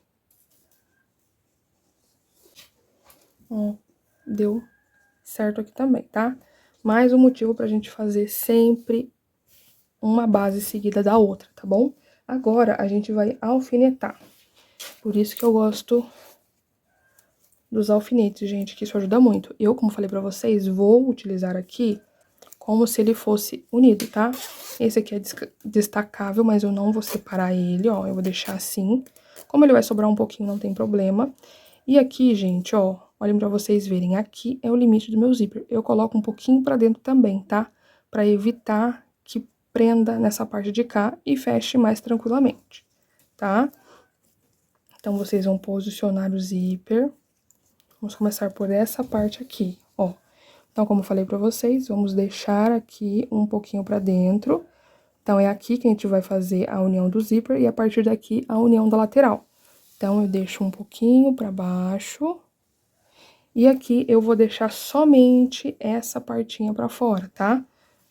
Speaker 1: Ó, deu certo aqui também, tá? Mais um motivo pra gente fazer sempre uma base seguida da outra, tá bom? Agora, a gente vai alfinetar. Por isso que eu gosto dos alfinetes, gente, que isso ajuda muito. Eu, como falei pra vocês, vou utilizar aqui como se ele fosse unido, tá? Esse aqui é destacável, mas eu não vou separar ele, ó. Eu vou deixar assim. Como ele vai sobrar um pouquinho, não tem problema. E aqui, gente, ó, olhem pra vocês verem. Aqui é o limite do meu zíper. Eu coloco um pouquinho pra dentro também, tá? Pra evitar que prenda nessa parte de cá e feche mais tranquilamente, tá? Então, vocês vão posicionar o zíper. Vamos começar por essa parte aqui, ó. Então, como eu falei pra vocês, vamos deixar aqui um pouquinho pra dentro. Então, é aqui que a gente vai fazer a união do zíper e a partir daqui a união da lateral. Então, eu deixo um pouquinho pra baixo. E aqui eu vou deixar somente essa partinha pra fora, tá?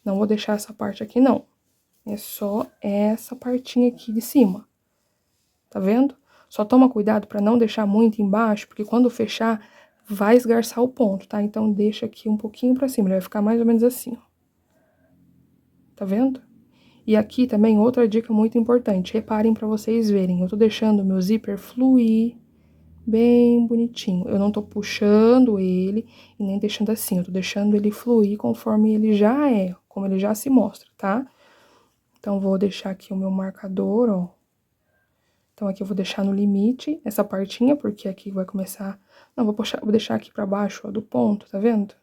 Speaker 1: Não vou deixar essa parte aqui, não. É só essa partinha aqui de cima. Tá vendo? Só toma cuidado pra não deixar muito embaixo, porque quando fechar, vai esgarçar o ponto, tá? Então, deixa aqui um pouquinho pra cima, ele vai ficar mais ou menos assim, ó. Tá vendo? E aqui também, outra dica muito importante, reparem pra vocês verem, eu tô deixando o meu zíper fluir bem bonitinho. Eu não tô puxando ele e nem deixando assim, eu tô deixando ele fluir conforme ele já é, como ele já se mostra, tá? Então, vou deixar aqui o meu marcador, ó. Então, aqui eu vou deixar no limite essa partinha, porque aqui vai começar... Não, vou deixar aqui pra baixo, ó, do ponto, tá vendo?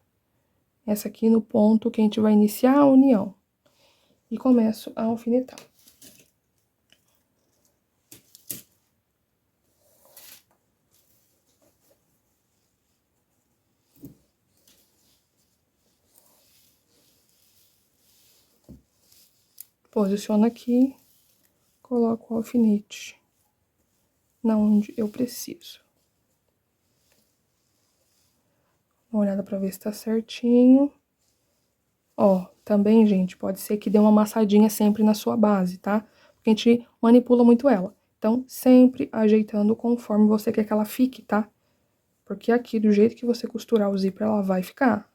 Speaker 1: Essa aqui no ponto que a gente vai iniciar a união. E começo a alfinetar. Posiciono aqui, coloco o alfinete na onde eu preciso. Dá uma olhada pra ver se tá certinho. Ó, também, gente, pode ser que dê uma amassadinha sempre na sua base, tá? Porque a gente manipula muito ela. Então, sempre ajeitando conforme você quer que ela fique, tá? Porque aqui, do jeito que você costurar o zíper, ela vai ficar.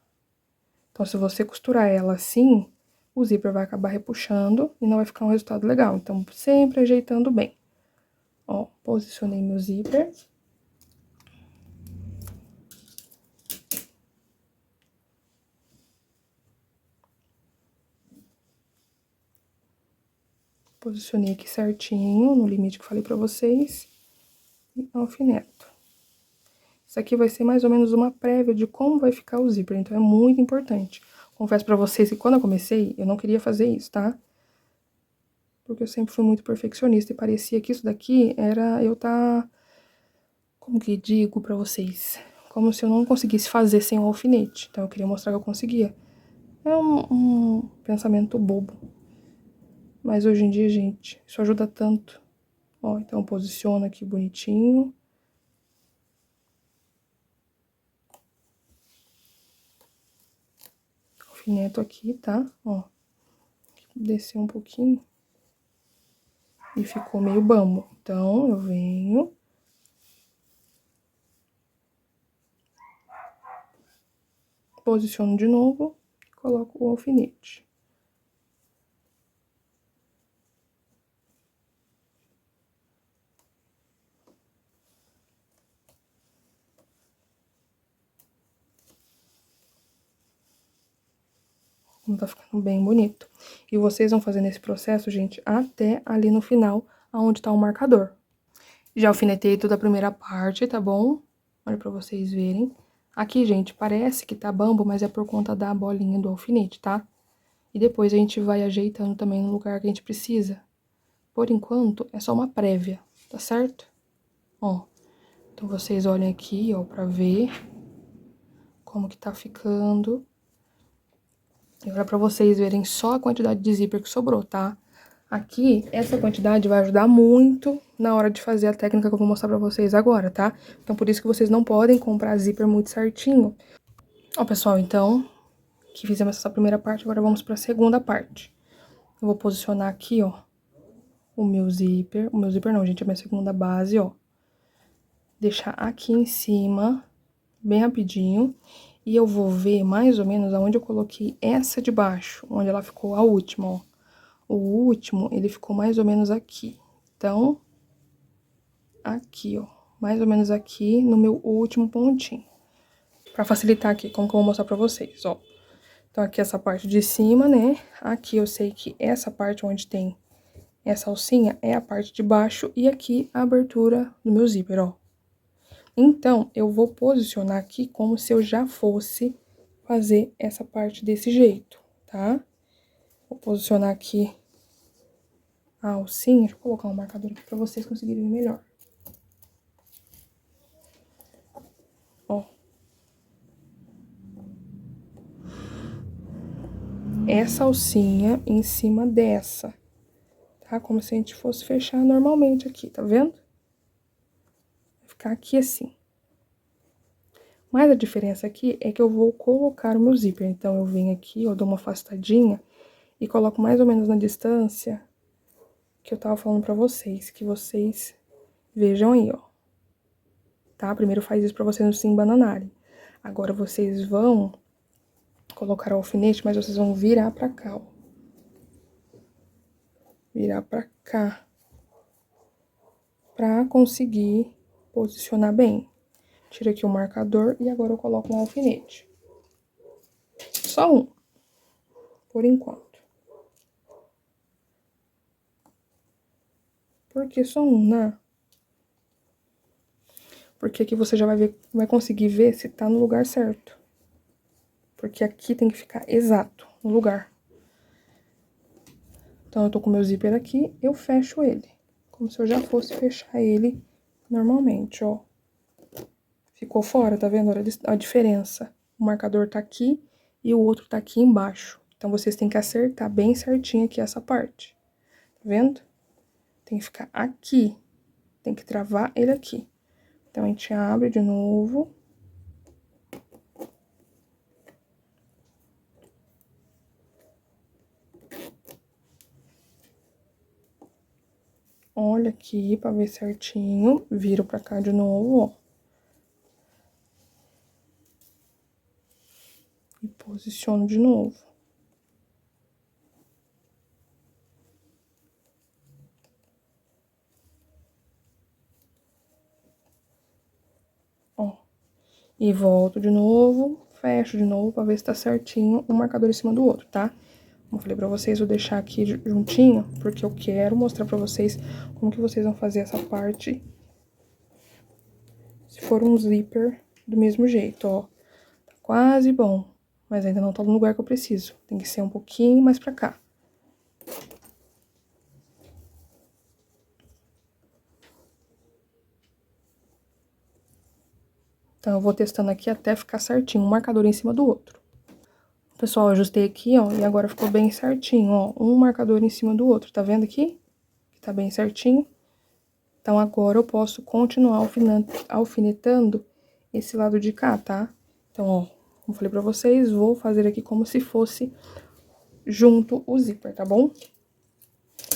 Speaker 1: Então, se você costurar ela assim, o zíper vai acabar repuxando e não vai ficar um resultado legal. Então, sempre ajeitando bem. Ó, posicionei meu zíper. Posicionei aqui certinho, no limite que eu falei pra vocês. E alfineto. Isso aqui vai ser mais ou menos uma prévia de como vai ficar o zíper, então é muito importante. Confesso pra vocês que quando eu comecei, eu não queria fazer isso, tá? Porque eu sempre fui muito perfeccionista e parecia que isso daqui era eu tá... Como que digo pra vocês? Como se eu não conseguisse fazer sem o alfinete. Então eu queria mostrar que eu conseguia. É um pensamento bobo. Mas hoje em dia, gente, isso ajuda tanto. Ó, então posiciona aqui bonitinho. Alfineto aqui, tá? Ó, descer um pouquinho. E ficou meio bambo. Então, eu venho... Posiciono de novo e coloco o alfinete. Como tá ficando bem bonito. E vocês vão fazendo esse processo, gente, até ali no final, aonde tá o marcador. Já alfinetei toda a primeira parte, tá bom? Olha pra vocês verem. Aqui, gente, parece que tá bambo, mas é por conta da bolinha do alfinete, tá? E depois a gente vai ajeitando também no lugar que a gente precisa. Por enquanto, é só uma prévia, tá certo? Ó, então vocês olhem aqui, ó, pra ver como que tá ficando. E agora pra vocês verem só a quantidade de zíper que sobrou, tá? Aqui, essa quantidade vai ajudar muito na hora de fazer a técnica que eu vou mostrar pra vocês agora, tá? Então, por isso que vocês não podem comprar zíper muito certinho. Ó, pessoal, então, que fizemos essa primeira parte, agora vamos pra segunda parte. Eu vou posicionar aqui, ó, o meu zíper não, gente, é a minha segunda base, ó. Deixar aqui em cima, bem rapidinho. E eu vou ver mais ou menos aonde eu coloquei essa de baixo, onde ela ficou a última, ó. O último, ele ficou mais ou menos aqui. Então, aqui, ó. Mais ou menos aqui no meu último pontinho. Pra facilitar aqui, como que eu vou mostrar pra vocês, ó. Então, aqui essa parte de cima, né? Aqui eu sei que essa parte onde tem essa alcinha é a parte de baixo e aqui a abertura do meu zíper, ó. Então, eu vou posicionar aqui como se eu já fosse fazer essa parte desse jeito, tá? Vou posicionar aqui a alcinha. Deixa eu colocar um marcador aqui pra vocês conseguirem ver melhor. Ó. Essa alcinha em cima dessa, tá? Como se a gente fosse fechar normalmente aqui, tá vendo? Vai ficar aqui assim. Mas a diferença aqui é que eu vou colocar o meu zíper. Então, eu venho aqui, eu dou uma afastadinha e coloco mais ou menos na distância que eu tava falando pra vocês, que vocês vejam aí, ó. Tá? Primeiro faz isso pra vocês não se embananarem. Agora, vocês vão colocar o alfinete, mas vocês vão virar pra cá, ó. Virar pra cá. Pra conseguir posicionar bem. Tiro aqui o marcador e agora eu coloco um alfinete. Só um. Por enquanto. Por que só um, né? Porque aqui você já vai ver, vai conseguir ver se tá no lugar certo. Porque aqui tem que ficar exato no lugar. Então, eu tô com o meu zíper aqui, eu fecho ele. Como se eu já fosse fechar ele normalmente, ó. Ficou fora, tá vendo? Olha a diferença. O marcador tá aqui e o outro tá aqui embaixo. Então, vocês têm que acertar bem certinho aqui essa parte. Tá vendo? Tem que ficar aqui. Tem que travar ele aqui. Então, a gente abre de novo. olho aqui pra ver certinho, viro pra cá de novo, ó. E posiciono de novo. Ó. E volto de novo, fecho de novo pra ver se tá certinho um marcador em cima do outro, tá? Como eu falei pra vocês, vou deixar aqui juntinho, porque eu quero mostrar pra vocês como que vocês vão fazer essa parte. Se for um zíper, do mesmo jeito, ó. Tá quase bom, mas ainda não tá no lugar que eu preciso. Tem que ser um pouquinho mais pra cá. Então, eu vou testando aqui até ficar certinho, um marcador em cima do outro. Pessoal, eu ajustei aqui, ó, e agora ficou bem certinho, ó. Um marcador em cima do outro, tá vendo aqui? Tá bem certinho. Então, agora eu posso continuar alfinetando esse lado de cá, tá? Então, ó, como falei pra vocês, vou fazer aqui como se fosse junto o zíper, tá bom?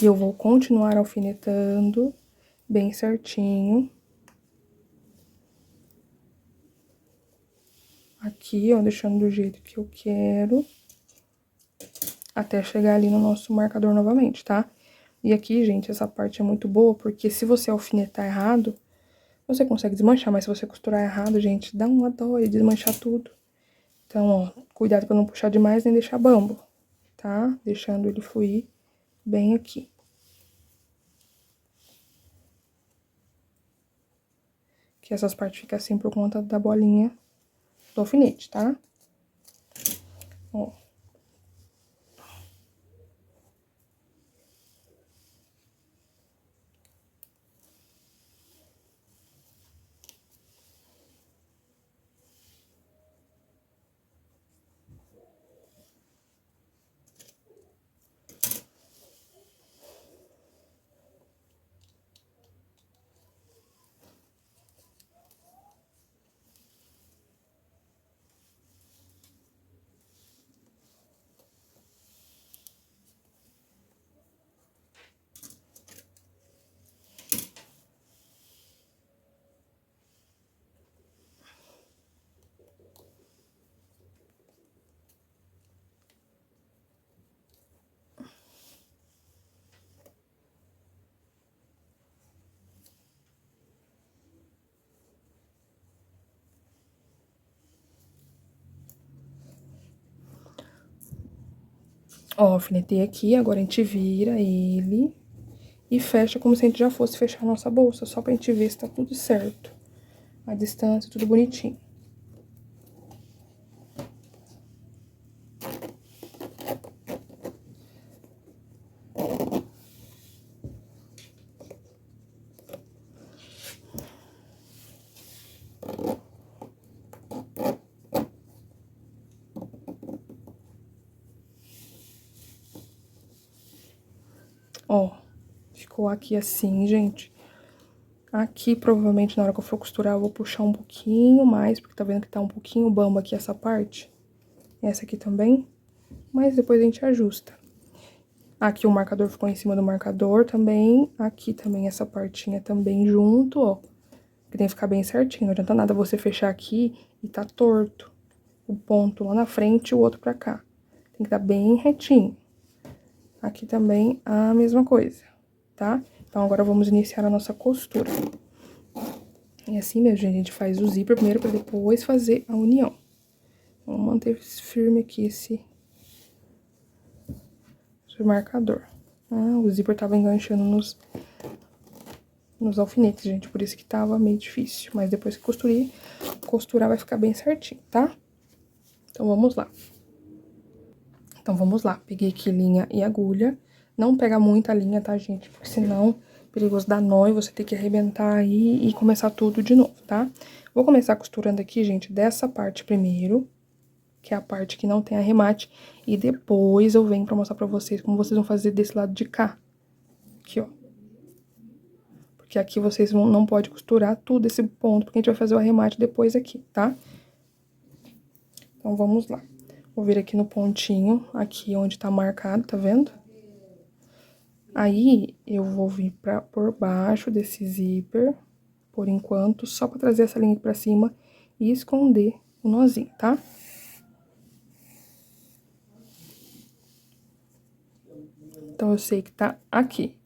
Speaker 1: E eu vou continuar alfinetando bem certinho. Aqui, ó, deixando do jeito que eu quero. Até chegar ali no nosso marcador novamente, tá? E aqui, gente, essa parte é muito boa, porque se você alfinetar errado, você consegue desmanchar, mas se você costurar errado, gente, dá uma dó e desmanchar tudo. Então, ó, cuidado pra não puxar demais nem deixar bambo, tá? Deixando ele fluir bem aqui. Que essas partes ficam assim por conta da bolinha do alfinete, tá? Ó. Ó, alfinetei aqui, agora a gente vira ele e fecha como se a gente já fosse fechar a nossa bolsa, só pra gente ver se tá tudo certo. A distância, tudo bonitinho. Ó, ficou aqui assim, gente. Aqui, provavelmente, na hora que eu for costurar, eu vou puxar um pouquinho mais, porque tá vendo que tá um pouquinho bamba aqui essa parte. Essa aqui também. Mas depois a gente ajusta. Aqui o marcador ficou em cima do marcador também. Aqui também essa partinha também junto, ó. Que tem que ficar bem certinho. Não adianta nada você fechar aqui e tá torto. O ponto lá na frente e o outro pra cá. Tem que dar bem retinho. Aqui também a mesma coisa, tá? Então, agora vamos iniciar a nossa costura. E assim mesmo, a gente faz o zíper primeiro pra depois fazer a união. Vamos manter firme aqui esse marcador. Ah, o zíper tava enganchando nos alfinetes, gente, por isso que tava meio difícil. Mas depois que costurar vai ficar bem certinho, tá? Então, vamos lá. Então, vamos lá. Peguei aqui linha e agulha. Não pega muita linha, tá, gente? Porque senão é perigoso dar nó e você ter que arrebentar aí e começar tudo de novo, tá? Vou começar costurando aqui, gente, dessa parte primeiro, que é a parte que não tem arremate. E depois eu venho pra mostrar pra vocês como vocês vão fazer desse lado de cá. Aqui, ó. Porque aqui vocês não podem costurar tudo esse ponto, porque a gente vai fazer o arremate depois aqui, tá? Então, vamos lá. Vou vir aqui no pontinho, aqui onde tá marcado, tá vendo? Aí, eu vou vir por baixo desse zíper, por enquanto, só pra trazer essa linha aqui pra cima e esconder o nozinho, tá? Então, eu sei que tá aqui.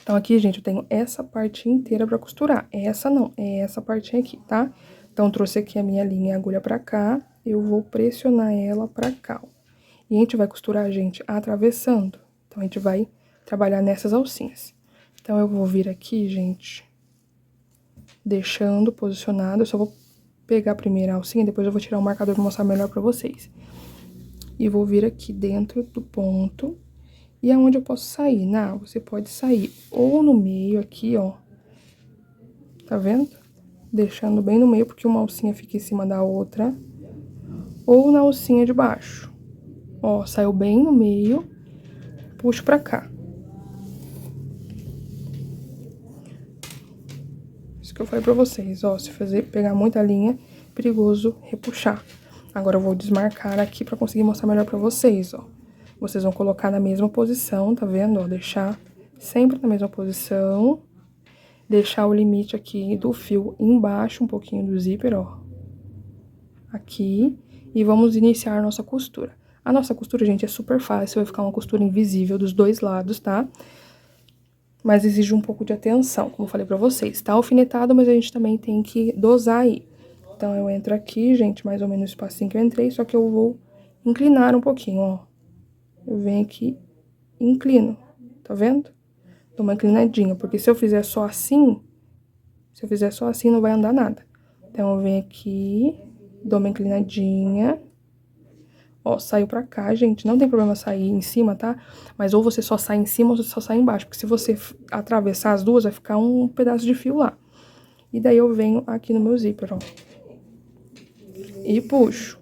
Speaker 1: Então, aqui, gente, eu tenho essa parte inteira pra costurar. Essa não, é essa partinha aqui, tá? Então, eu trouxe aqui a minha linha e agulha pra cá, eu vou pressionar ela pra cá, ó. E a gente vai costurar, gente, atravessando. Então, a gente vai trabalhar nessas alcinhas. Então, eu vou vir aqui, gente, deixando posicionado. Eu só vou pegar a primeira alcinha, depois eu vou tirar o marcador pra mostrar melhor pra vocês. E vou vir aqui dentro do ponto. E aonde eu posso sair? Você pode sair ou no meio aqui, ó. Tá vendo? Deixando bem no meio, porque uma alcinha fica em cima da outra. Ou na alcinha de baixo. Ó, saiu bem no meio. Puxo pra cá. Isso que eu falei pra vocês, ó. Se pegar muita linha, perigoso repuxar. Agora eu vou desmarcar aqui pra conseguir mostrar melhor pra vocês, ó. Vocês vão colocar na mesma posição, tá vendo? Ó, deixar sempre na mesma posição. Deixar o limite aqui do fio embaixo, um pouquinho do zíper, ó. Aqui. E vamos iniciar a nossa costura. A nossa costura, gente, é super fácil, vai ficar uma costura invisível dos dois lados, tá? Mas exige um pouco de atenção, como eu falei pra vocês. Tá alfinetado, mas a gente também tem que dosar aí. Então, eu entro aqui, gente, mais ou menos o espacinho que eu entrei, só que eu vou inclinar um pouquinho, ó. Eu venho aqui, inclino, tá vendo? Dou uma inclinadinha, porque se eu fizer só assim, não vai andar nada. Então, eu venho aqui, dou uma inclinadinha. Ó, saiu pra cá, gente. Não tem problema sair em cima, tá? Mas ou você só sai em cima ou você só sai embaixo. Porque se você atravessar as duas, vai ficar um pedaço de fio lá. E daí eu venho aqui no meu zíper, ó. E puxo.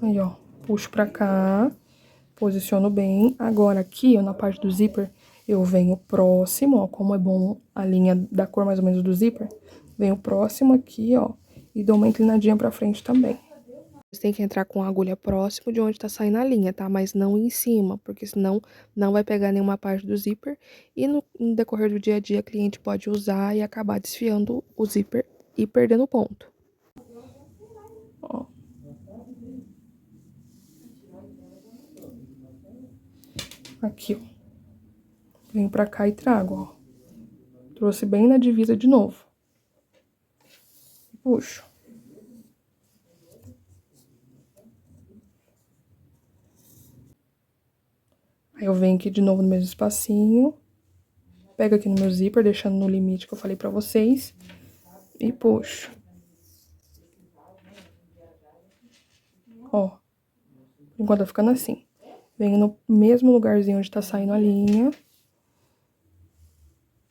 Speaker 1: Aí, ó. Puxo pra cá. Posiciono bem. Agora aqui, ó, na parte do zíper, eu venho próximo, ó. Como é bom a linha da cor mais ou menos do zíper. Venho próximo aqui, ó. E dou uma inclinadinha pra frente também. Você tem que entrar com a agulha próximo de onde tá saindo a linha, tá? Mas não em cima, porque senão não vai pegar nenhuma parte do zíper. E no decorrer do dia a dia, a cliente pode usar e acabar desfiando o zíper e perdendo ponto. Ó. Aqui, ó. Venho pra cá e trago, ó. Trouxe bem na divisa de novo. Puxo. Aí eu venho aqui de novo no mesmo espacinho. Pego aqui no meu zíper, deixando no limite que eu falei pra vocês. E puxo. Ó. Por enquanto tá ficando assim. Venho no mesmo lugarzinho onde tá saindo a linha.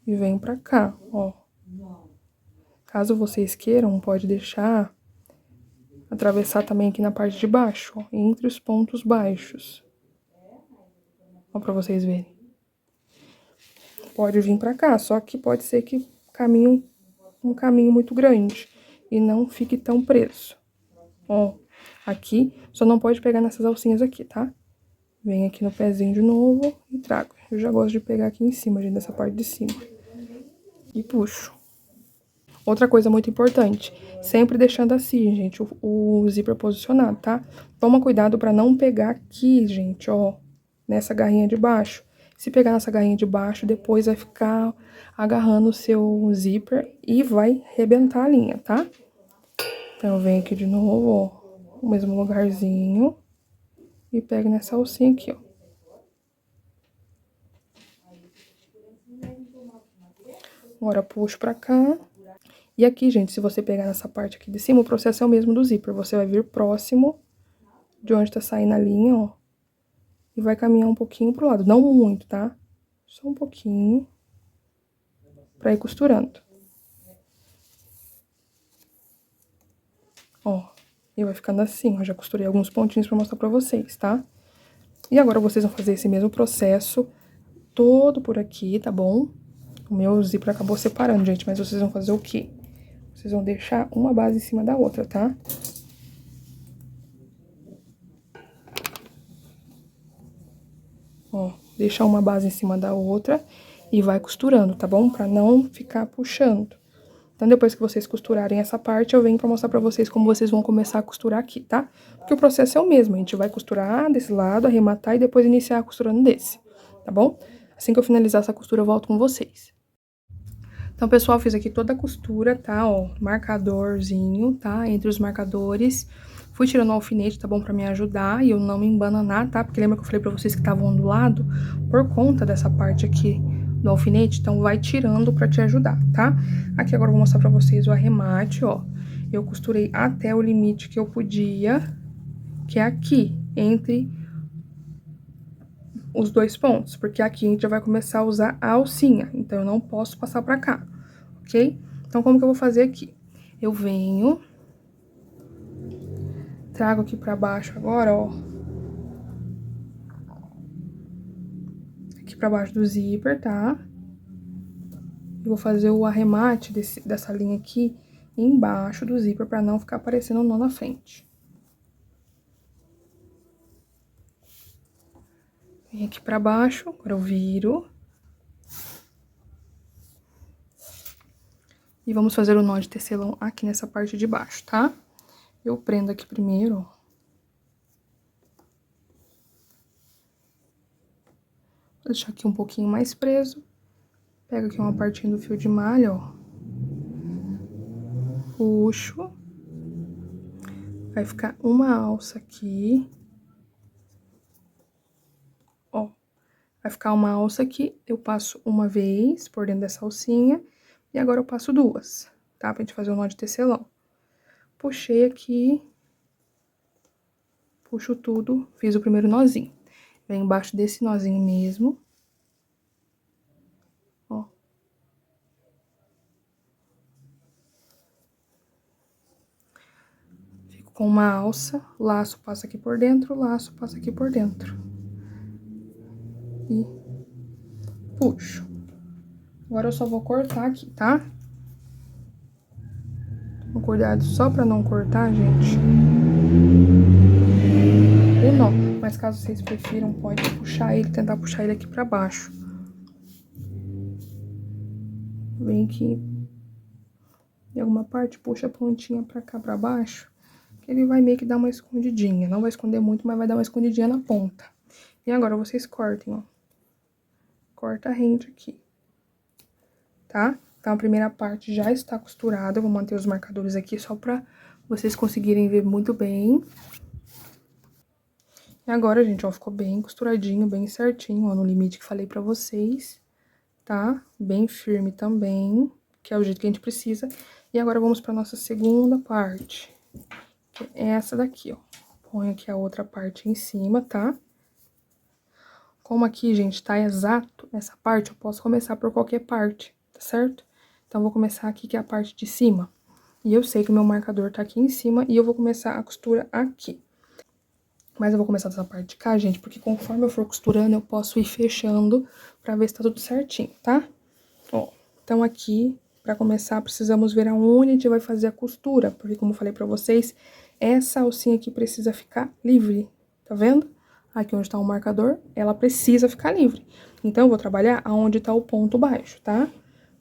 Speaker 1: E venho pra cá, ó. Caso vocês queiram, pode deixar atravessar também aqui na parte de baixo, ó. Entre os pontos baixos. Ó, pra vocês verem. Pode vir pra cá, só que pode ser que caminhe um caminho muito grande. E não fique tão preso. Ó, aqui, só não pode pegar nessas alcinhas aqui, tá? Vem aqui no pezinho de novo e trago. Eu já gosto de pegar aqui em cima, gente, dessa parte de cima. E puxo. Outra coisa muito importante, sempre deixando assim, gente, o zíper posicionado, tá? Toma cuidado pra não pegar aqui, gente, ó, nessa garrinha de baixo. Se pegar nessa garrinha de baixo, depois vai ficar agarrando o seu zíper e vai rebentar a linha, tá? Então, eu venho aqui de novo, ó, no mesmo lugarzinho e pego nessa alcinha aqui, ó. Agora, puxo pra cá. E aqui, gente, se você pegar nessa parte aqui de cima, o processo é o mesmo do zíper. Você vai vir próximo de onde tá saindo a linha, ó. E vai caminhar um pouquinho pro lado. Não muito, tá? Só um pouquinho. Pra ir costurando. Ó. E vai ficando assim, ó. Já costurei alguns pontinhos pra mostrar pra vocês, tá? E agora vocês vão fazer esse mesmo processo todo por aqui, tá bom? O meu zíper acabou separando, gente. Mas vocês vão fazer o quê? Vocês vão deixar uma base em cima da outra, tá? Deixa uma base em cima da outra e vai costurando, tá bom? Pra não ficar puxando. Então, depois que vocês costurarem essa parte, eu venho pra mostrar pra vocês como vocês vão começar a costurar aqui, tá? Porque o processo é o mesmo, a gente vai costurar desse lado, arrematar e depois iniciar costurando desse, tá bom? Assim que eu finalizar essa costura, eu volto com vocês. Então, pessoal, fiz aqui toda a costura, tá? Ó, marcadorzinho, tá? Entre os marcadores. Fui tirando o alfinete, tá bom? Pra me ajudar e eu não me embananar, tá? Porque lembra que eu falei pra vocês que tava ondulado por conta dessa parte aqui do alfinete? Então, vai tirando pra te ajudar, tá? Aqui agora eu vou mostrar pra vocês o arremate, ó. Eu costurei até o limite que eu podia, que é aqui, entre os dois pontos. Porque aqui a gente já vai começar a usar a alcinha, então eu não posso passar pra cá, ok? Então, como que eu vou fazer aqui? Eu venho, trago aqui pra baixo agora, ó. Aqui pra baixo do zíper, tá? Eu vou fazer o arremate dessa linha aqui embaixo do zíper pra não ficar aparecendo nó na frente. Vem aqui pra baixo, agora eu viro. E vamos fazer o nó de tecelão aqui nessa parte de baixo, tá? Eu prendo aqui primeiro, ó. Vou deixar aqui um pouquinho mais preso. Pego aqui uma partinha do fio de malha, ó. Puxo. Vai ficar uma alça aqui. Ó. Vai ficar uma alça aqui. Eu passo uma vez por dentro dessa alcinha. E agora eu passo duas, tá? Pra gente fazer o nó de tecelão. Puxei aqui. Puxo tudo. Fiz o primeiro nozinho. Venho embaixo desse nozinho mesmo. Ó. Fico com uma alça, laço passa aqui por dentro, laço passa aqui por dentro. E puxo. Agora eu só vou cortar aqui, tá? Toma cuidado só pra não cortar, gente. O nó. Mas caso vocês prefiram, pode puxar ele, tentar puxar ele aqui pra baixo. Vem aqui. Em alguma parte, puxa a pontinha pra cá, pra baixo. Que ele vai meio que dar uma escondidinha. Não vai esconder muito, mas vai dar uma escondidinha na ponta. E agora vocês cortem, ó. Corta rente aqui. Tá? Então, a primeira parte já está costurada. Eu vou manter os marcadores aqui só pra vocês conseguirem ver muito bem. E agora, gente, ó, ficou bem costuradinho, bem certinho, ó, no limite que falei pra vocês, tá? Bem firme também, que é o jeito que a gente precisa. E agora, vamos pra nossa segunda parte, que é essa daqui, ó. Ponho aqui a outra parte em cima, tá? Como aqui, gente, tá exato essa parte, eu posso começar por qualquer parte, tá certo? Então, eu vou começar aqui, que é a parte de cima. E eu sei que o meu marcador tá aqui em cima e eu vou começar a costura aqui. Mas eu vou começar dessa parte de cá, gente, porque conforme eu for costurando, eu posso ir fechando pra ver se tá tudo certinho, tá? Ó, então aqui, pra começar, precisamos ver aonde a gente vai fazer a costura, porque como eu falei pra vocês, essa alcinha aqui precisa ficar livre, tá vendo? Aqui onde tá o marcador, ela precisa ficar livre. Então, eu vou trabalhar aonde tá o ponto baixo, tá?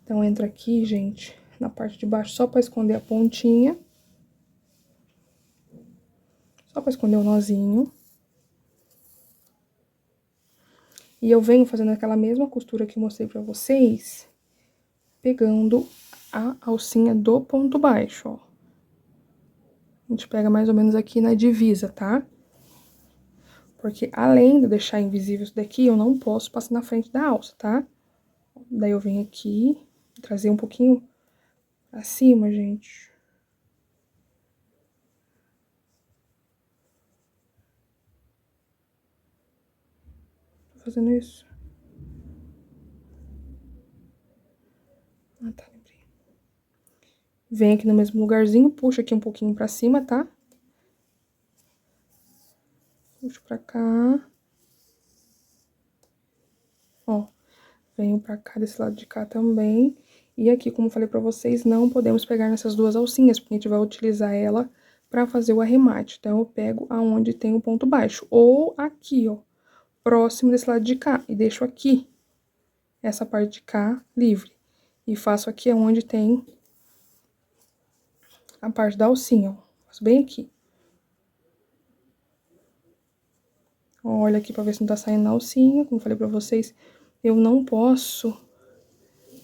Speaker 1: Então, entra aqui, gente, na parte de baixo, só pra esconder a pontinha. Só pra esconder o nozinho. E eu venho fazendo aquela mesma costura que eu mostrei pra vocês, pegando a alcinha do ponto baixo, ó. A gente pega mais ou menos aqui na divisa, tá? Porque além de eu deixar invisível isso daqui, eu não posso passar na frente da alça, tá? Daí eu venho aqui, trazer um pouquinho acima, gente. Tô fazendo isso. Ah, tá, lembrei. Vem aqui no mesmo lugarzinho, puxa aqui um pouquinho pra cima, tá? Puxo pra cá. Ó, venho pra cá, desse lado de cá também. E aqui, como eu falei pra vocês, não podemos pegar nessas duas alcinhas, porque a gente vai utilizar ela pra fazer o arremate. Então, eu pego aonde tem o ponto baixo. Ou aqui, ó, próximo desse lado de cá. E deixo aqui, essa parte de cá, livre. E faço aqui onde tem a parte da alcinha, ó. Faço bem aqui. Olha aqui pra ver se não tá saindo na alcinha. Como eu falei pra vocês, eu não posso,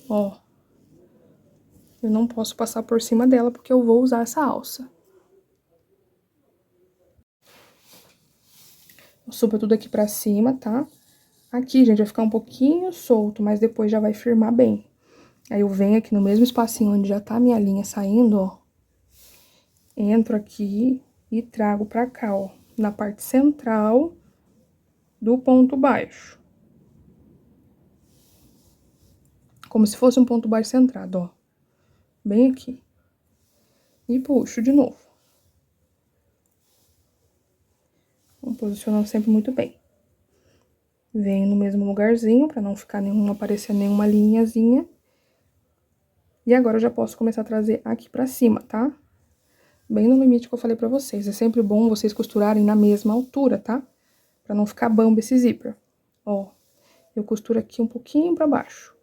Speaker 1: ó. Eu não posso passar por cima dela, porque eu vou usar essa alça. Suba tudo aqui pra cima, tá? Aqui, gente, vai ficar um pouquinho solto, mas depois já vai firmar bem. Aí eu venho aqui no mesmo espacinho onde já tá a minha linha saindo, ó. Entro aqui e trago pra cá, ó. Na parte central do ponto baixo. Como se fosse um ponto baixo centrado, ó. Bem aqui. E puxo de novo. Vamos posicionando sempre muito bem. Venho no mesmo lugarzinho, pra não ficar aparecer nenhuma linhazinha. E agora eu já posso começar a trazer aqui pra cima, tá? Bem no limite que eu falei pra vocês. É sempre bom vocês costurarem na mesma altura, tá? Pra não ficar bambo esse zíper. Ó, eu costuro aqui um pouquinho pra baixo.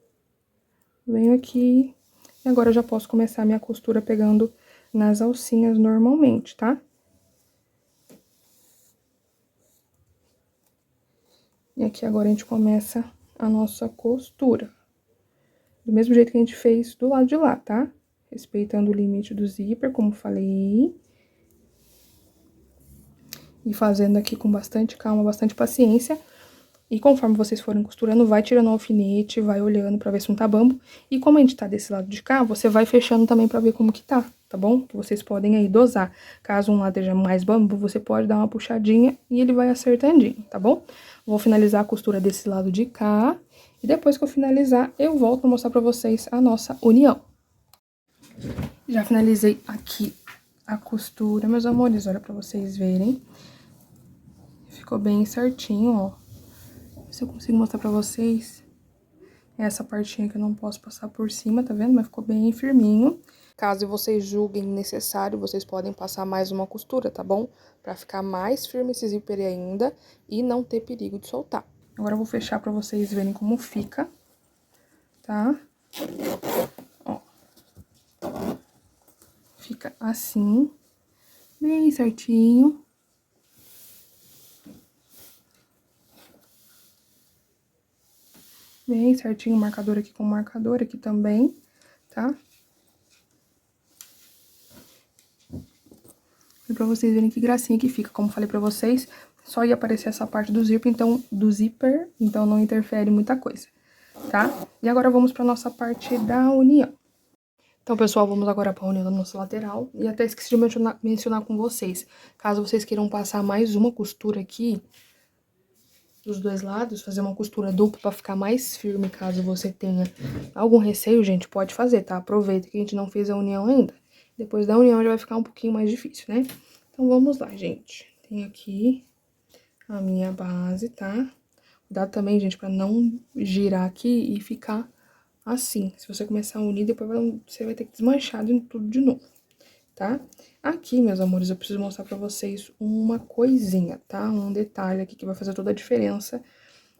Speaker 1: Venho aqui. E agora eu já posso começar a minha costura pegando nas alcinhas normalmente, tá? E aqui agora a gente começa a nossa costura. Do mesmo jeito que a gente fez do lado de lá, tá? Respeitando o limite do zíper, como falei. E fazendo aqui com bastante calma, bastante paciência. E conforme vocês forem costurando, vai tirando o alfinete, vai olhando pra ver se não tá bambo. E como a gente tá desse lado de cá, você vai fechando também pra ver como que tá bom? Que vocês podem aí dosar. Caso um lado esteja mais bambo, você pode dar uma puxadinha e ele vai acertandinho, tá bom? Vou finalizar a costura desse lado de cá. E depois que eu finalizar, eu volto pra mostrar pra vocês a nossa união. Já finalizei aqui a costura, meus amores, olha pra vocês verem. Ficou bem certinho, ó. Se eu consigo mostrar pra vocês, essa partinha que eu não posso passar por cima, tá vendo? Mas ficou bem firminho. Caso vocês julguem necessário, vocês podem passar mais uma costura, tá bom? Pra ficar mais firme esse zíper ainda e não ter perigo de soltar. Agora eu vou fechar pra vocês verem como fica, tá? Ó. Fica assim, bem certinho. Bem certinho, marcador aqui com marcador aqui também, tá? E pra vocês verem que gracinha que fica, como falei pra vocês, só ia aparecer essa parte do zíper, então não interfere muita coisa, tá? E agora vamos pra nossa parte da união. Então, pessoal, vamos agora pra união da nossa lateral. E até esqueci de mencionar com vocês, caso vocês queiram passar mais uma costura aqui, dos dois lados, fazer uma costura dupla pra ficar mais firme, caso você tenha algum receio, gente, pode fazer, tá? Aproveita que a gente não fez a união ainda. Depois da união já vai ficar um pouquinho mais difícil, né? Então, vamos lá, gente. Tem aqui a minha base, tá? Cuidado também, gente, pra não girar aqui e ficar assim. Se você começar a unir, depois você vai ter que desmanchar tudo de novo, tá? Aqui, meus amores, eu preciso mostrar pra vocês uma coisinha, tá? Um detalhe aqui que vai fazer toda a diferença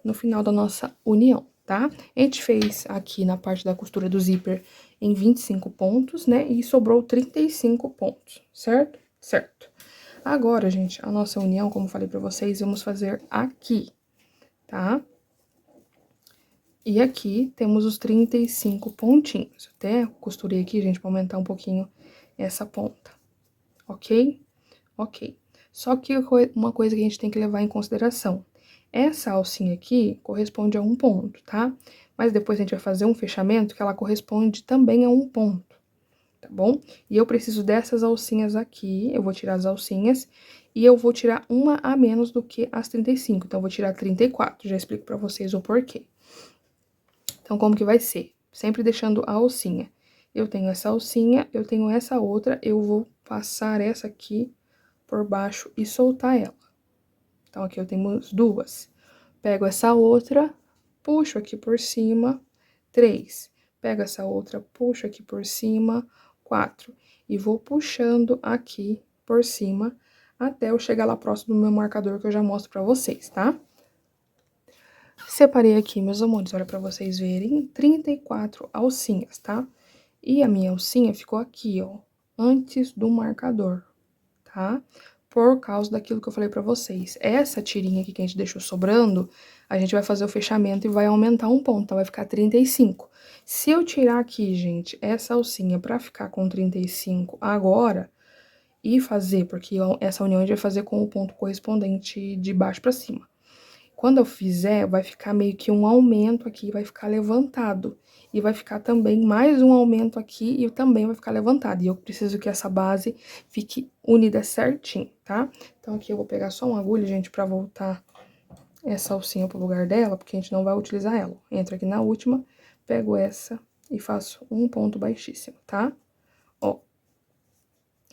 Speaker 1: no final da nossa união, tá? A gente fez aqui na parte da costura do zíper em 25 pontos, né? E sobrou 35 pontos, certo? Certo. Agora, gente, a nossa união, como falei pra vocês, vamos fazer aqui, tá? E aqui temos os 35 pontinhos. Até costurei aqui, gente, pra aumentar um pouquinho essa ponta, ok? Ok. Só que uma coisa que a gente tem que levar em consideração. Essa alcinha aqui corresponde a um ponto, tá? Mas depois a gente vai fazer um fechamento que ela corresponde também a um ponto, tá bom? E eu preciso dessas alcinhas aqui, eu vou tirar as alcinhas e eu vou tirar uma a menos do que as 35. Então, eu vou tirar 34, já explico pra vocês o porquê. Então, como que vai ser? Sempre deixando a alcinha. Eu tenho essa alcinha, eu tenho essa outra, eu vou passar essa aqui por baixo e soltar ela. Então, aqui eu tenho duas. Pego essa outra, puxo aqui por cima, 3. Pego essa outra, puxo aqui por cima, 4. E vou puxando aqui por cima, até eu chegar lá próximo do meu marcador, que eu já mostro pra vocês, tá? Separei aqui, meus amores, olha pra vocês verem, 34 alcinhas, tá? E a minha alcinha ficou aqui, ó, antes do marcador, tá? Por causa daquilo que eu falei pra vocês. Essa tirinha aqui que a gente deixou sobrando, a gente vai fazer o fechamento e vai aumentar um ponto, então vai ficar 35. Se eu tirar aqui, gente, essa alcinha pra ficar com 35 agora e fazer, porque essa união a gente vai fazer com o ponto correspondente de baixo pra cima. Quando eu fizer, vai ficar meio que um aumento aqui, vai ficar levantado. E vai ficar também mais um aumento aqui e também vai ficar levantado. E eu preciso que essa base fique unida certinho, tá? Então aqui eu vou pegar só uma agulha, gente, pra voltar essa alcinha pro lugar dela, porque a gente não vai utilizar ela. Entro aqui na última, pego essa e faço um ponto baixíssimo, tá? Ó.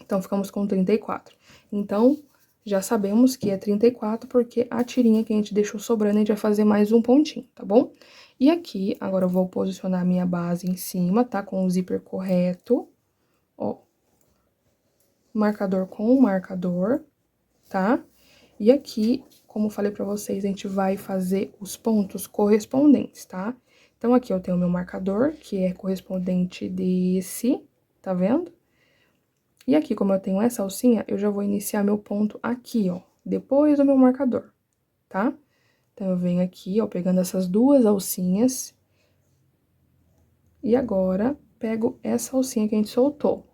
Speaker 1: Então ficamos com 34. Então, já sabemos que é 34, porque a tirinha que a gente deixou sobrando, a gente vai fazer mais um pontinho, tá bom? E aqui, agora eu vou posicionar a minha base em cima, tá? Com o zíper correto, ó. Marcador com o marcador, tá? E aqui, como eu falei pra vocês, a gente vai fazer os pontos correspondentes, tá? Então, aqui eu tenho o meu marcador, que é correspondente desse, tá vendo? E aqui, como eu tenho essa alcinha, eu já vou iniciar meu ponto aqui, ó, depois do meu marcador, tá? Então, eu venho aqui, ó, pegando essas duas alcinhas. E agora, pego essa alcinha que a gente soltou.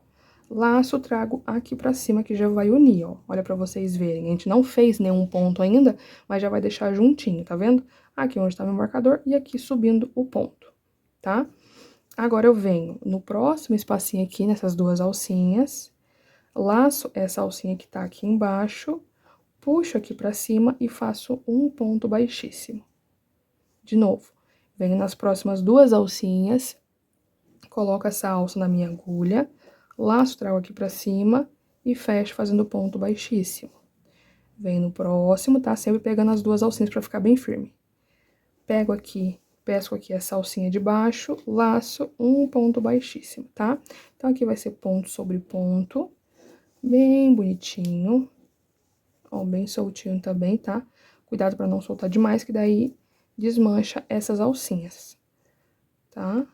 Speaker 1: Laço, trago aqui pra cima, que já vai unir, ó. Olha pra vocês verem. A gente não fez nenhum ponto ainda, mas já vai deixar juntinho, tá vendo? Aqui onde tá meu marcador e aqui subindo o ponto, tá? Agora, eu venho no próximo espacinho aqui, nessas duas alcinhas. Laço essa alcinha que tá aqui embaixo, puxo aqui pra cima e faço um ponto baixíssimo. De novo, venho nas próximas duas alcinhas, coloco essa alça na minha agulha, laço, trago aqui pra cima e fecho fazendo ponto baixíssimo. Venho no próximo, tá? Sempre pegando as duas alcinhas pra ficar bem firme. Pego aqui, pesco aqui essa alcinha de baixo, laço, um ponto baixíssimo, tá? Então, aqui vai ser ponto sobre ponto, bem bonitinho, ó, bem soltinho também, tá? Cuidado pra não soltar demais, que daí desmancha essas alcinhas, tá?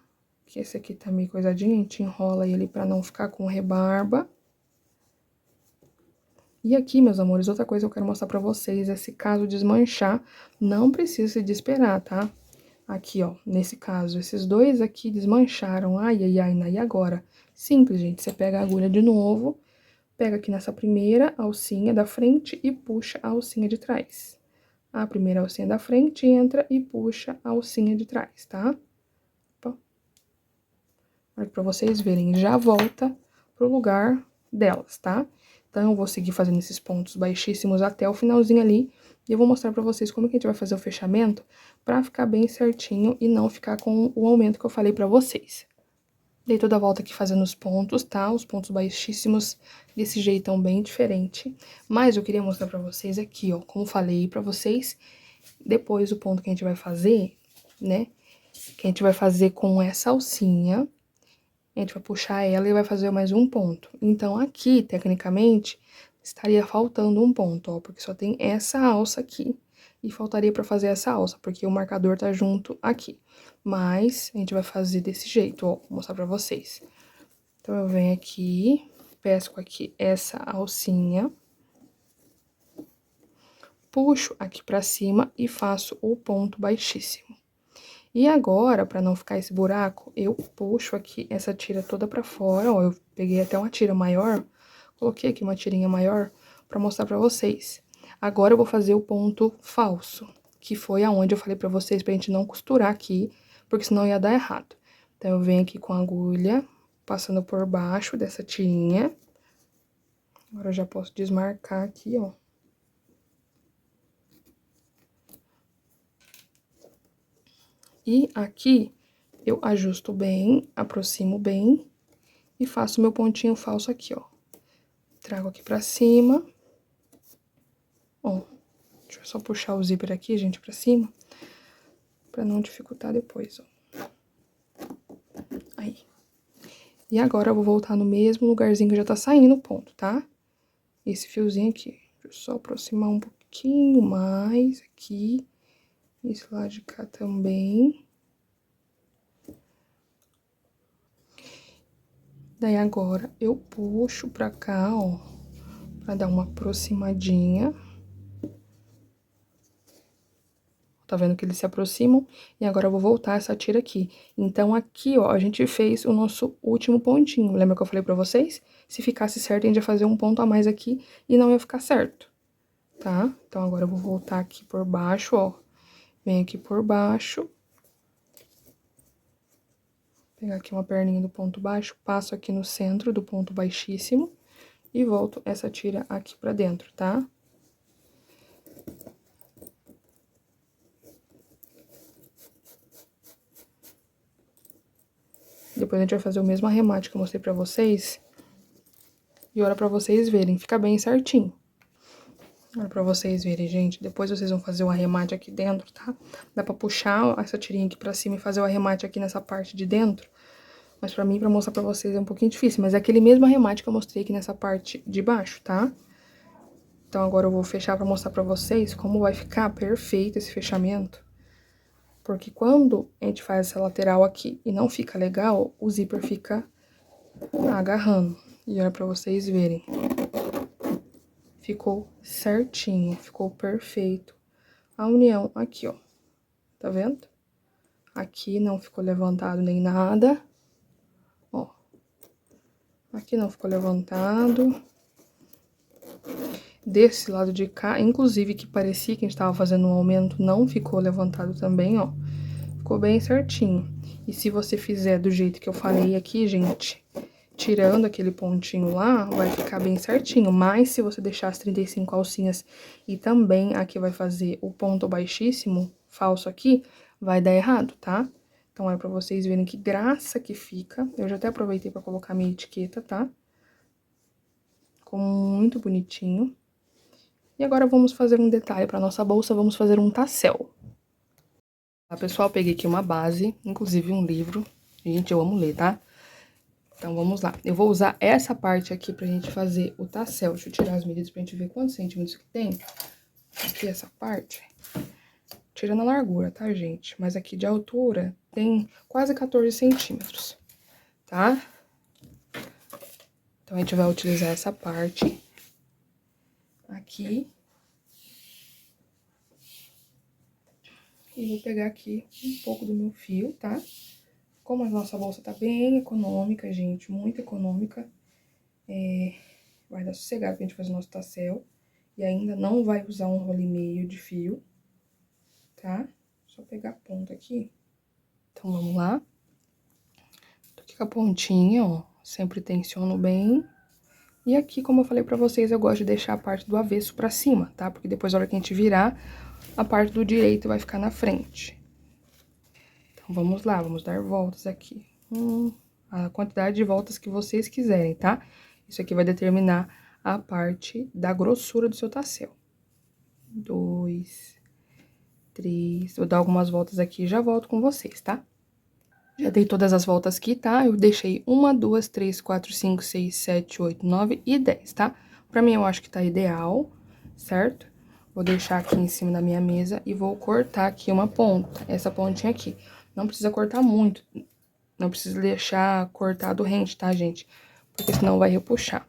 Speaker 1: Que esse aqui tá meio coisadinho, a gente enrola ele pra não ficar com rebarba. E aqui, meus amores, outra coisa que eu quero mostrar pra vocês é se caso desmanchar, não precisa se desesperar, tá? Aqui, ó, nesse caso, esses dois aqui desmancharam, ai, ai, ai, e agora? Simples, gente, você pega a agulha de novo, pega aqui nessa primeira alcinha da frente e puxa a alcinha de trás. A primeira alcinha da frente entra e puxa a alcinha de trás, tá? Opa. Olha pra vocês verem, já volta pro lugar delas, tá? Então, eu vou seguir fazendo esses pontos baixíssimos até o finalzinho ali. E eu vou mostrar pra vocês como que a gente vai fazer o fechamento pra ficar bem certinho e não ficar com o aumento que eu falei pra vocês. Dei toda a volta aqui fazendo os pontos, tá? Os pontos baixíssimos desse jeitão bem diferente. Mas eu queria mostrar pra vocês aqui, ó, como falei pra vocês, depois o ponto que a gente vai fazer, né? Que a gente vai fazer com essa alcinha. A gente vai puxar ela e vai fazer mais um ponto. Então, aqui, tecnicamente, estaria faltando um ponto, ó, porque só tem essa alça aqui. E faltaria pra fazer essa alça, porque o marcador tá junto aqui. Mas, a gente vai fazer desse jeito, ó, vou mostrar pra vocês. Então, eu venho aqui, pesco aqui essa alcinha, puxo aqui pra cima e faço o ponto baixíssimo. E agora, pra não ficar esse buraco, eu puxo aqui essa tira toda pra fora, ó, eu peguei até uma tira maior, coloquei aqui uma tirinha maior pra mostrar pra vocês. Agora eu vou fazer o ponto falso, que foi aonde eu falei pra vocês pra gente não costurar aqui, porque senão ia dar errado. Então, eu venho aqui com a agulha, passando por baixo dessa tirinha. Agora eu já posso desmarcar aqui, ó. E aqui, eu ajusto bem, aproximo bem e faço meu pontinho falso aqui, ó. Trago aqui pra cima. Ó, deixa eu só puxar o zíper aqui, gente, pra cima, pra não dificultar depois, ó. Aí. E agora eu vou voltar no mesmo lugarzinho que já tá saindo o ponto, tá? Esse fiozinho aqui. Deixa eu só aproximar um pouquinho mais aqui. Esse lado de cá também. Daí, agora, eu puxo pra cá, ó, pra dar uma aproximadinha. Tá vendo que eles se aproximam? E agora eu vou voltar essa tira aqui. Então, aqui, ó, a gente fez o nosso último pontinho. Lembra que eu falei pra vocês? Se ficasse certo, a gente ia fazer um ponto a mais aqui e não ia ficar certo, tá? Então, agora eu vou voltar aqui por baixo, ó. Venho aqui por baixo. Pegar aqui uma perninha do ponto baixo, passo aqui no centro do ponto baixíssimo e volto essa tira aqui pra dentro, tá? Depois a gente vai fazer o mesmo arremate que eu mostrei pra vocês. E olha pra vocês verem, fica bem certinho. Olha pra vocês verem, gente. Depois vocês vão fazer o arremate aqui dentro, tá? Dá pra puxar essa tirinha aqui pra cima e fazer o arremate aqui nessa parte de dentro. Mas pra mim, pra mostrar pra vocês, é um pouquinho difícil. Mas é aquele mesmo arremate que eu mostrei aqui nessa parte de baixo, tá? Então, agora eu vou fechar pra mostrar pra vocês como vai ficar perfeito esse fechamento. Porque quando a gente faz essa lateral aqui e não fica legal, o zíper fica agarrando. E olha pra vocês verem. Ficou certinho, ficou perfeito. A união aqui, ó. Tá vendo? Aqui não ficou levantado nem nada. Ó. Aqui não ficou levantado. Desse lado de cá, inclusive que parecia que a gente tava fazendo um aumento, não ficou levantado também, ó. Ficou bem certinho. E se você fizer do jeito que eu falei aqui, gente, tirando aquele pontinho lá, vai ficar bem certinho. Mas se você deixar as 35 alcinhas e também aqui vai fazer o ponto baixíssimo, falso aqui, vai dar errado, tá? Então, é pra vocês verem que graça que fica. Eu já até aproveitei pra colocar minha etiqueta, tá? Ficou muito bonitinho. E agora, vamos fazer um detalhe pra nossa bolsa, vamos fazer um tassel. Tá, pessoal? Peguei aqui uma base, inclusive um livro. Gente, eu amo ler, tá? Então, vamos lá. Eu vou usar essa parte aqui pra gente fazer o tassel. Deixa eu tirar as medidas pra gente ver quantos centímetros que tem. Aqui, essa parte. Tirando a largura, tá, gente? Mas aqui de altura tem quase 14 centímetros, tá? Então, a gente vai utilizar essa parte aqui. E vou pegar aqui um pouco do meu fio, tá? Como a nossa bolsa tá bem econômica, gente, muito econômica, vai dar sossegado pra gente fazer o nosso tassel. E ainda não vai usar um rolo e meio de fio, tá? Só pegar a ponta aqui. Então, vamos lá. Tô aqui com a pontinha, ó, sempre tensiono bem. E aqui, como eu falei pra vocês, eu gosto de deixar a parte do avesso pra cima, tá? Porque depois, na hora que a gente virar, a parte do direito vai ficar na frente. Então, vamos lá, vamos dar voltas aqui. A quantidade de voltas que vocês quiserem, tá? Isso aqui vai determinar a parte da grossura do seu tassel. 2, 3, vou dar algumas voltas aqui e já volto com vocês, tá? Já dei todas as voltas aqui, tá? Eu deixei 1, 2, 3, 4, 5, 6, 7, 8, 9 e 10, tá? Pra mim, eu acho que tá ideal, certo? Vou deixar aqui em cima da minha mesa e vou cortar aqui uma ponta, essa pontinha aqui. Não precisa cortar muito, não precisa deixar cortado rente, tá, gente? Porque senão vai repuxar.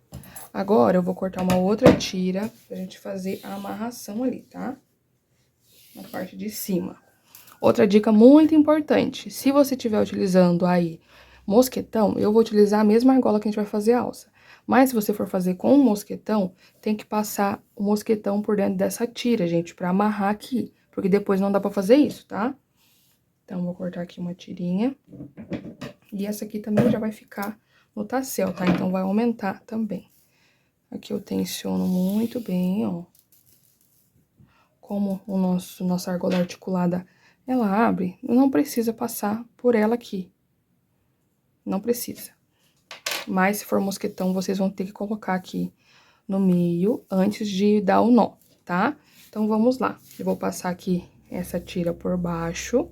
Speaker 1: Agora, eu vou cortar uma outra tira pra gente fazer a amarração ali, tá? Na parte de cima. Outra dica muito importante, se você estiver utilizando aí mosquetão, eu vou utilizar a mesma argola que a gente vai fazer a alça. Mas se você for fazer com mosquetão, tem que passar o mosquetão por dentro dessa tira, gente, pra amarrar aqui. Porque depois não dá pra fazer isso, tá? Então, vou cortar aqui uma tirinha. E essa aqui também já vai ficar no tassel, tá? Então, vai aumentar também. Aqui eu tensiono muito bem, ó. Como nossa argola articulada, ela abre, não precisa passar por ela aqui. Não precisa. Mas, se for mosquetão, vocês vão ter que colocar aqui no meio antes de dar o nó, tá? Então, vamos lá. Eu vou passar aqui essa tira por baixo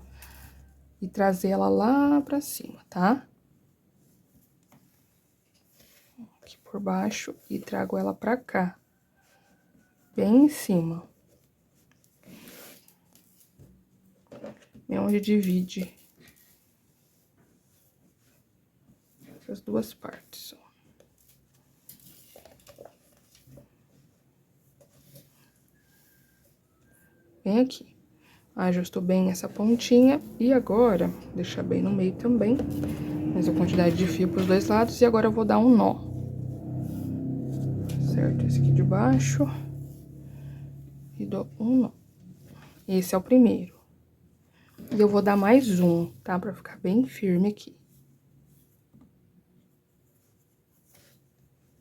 Speaker 1: e trazer ela lá pra cima, tá? Aqui por baixo e trago ela pra cá. Bem em cima. onde divide essas duas partes, ó. Bem aqui. Ajustou bem essa pontinha. E agora, deixar bem no meio também. Mesma quantidade de fio pros dois lados. E agora eu vou dar um nó. Certo? Esse aqui de baixo. E dou um nó. Esse é o primeiro. E eu vou dar mais um, tá? Pra ficar bem firme aqui.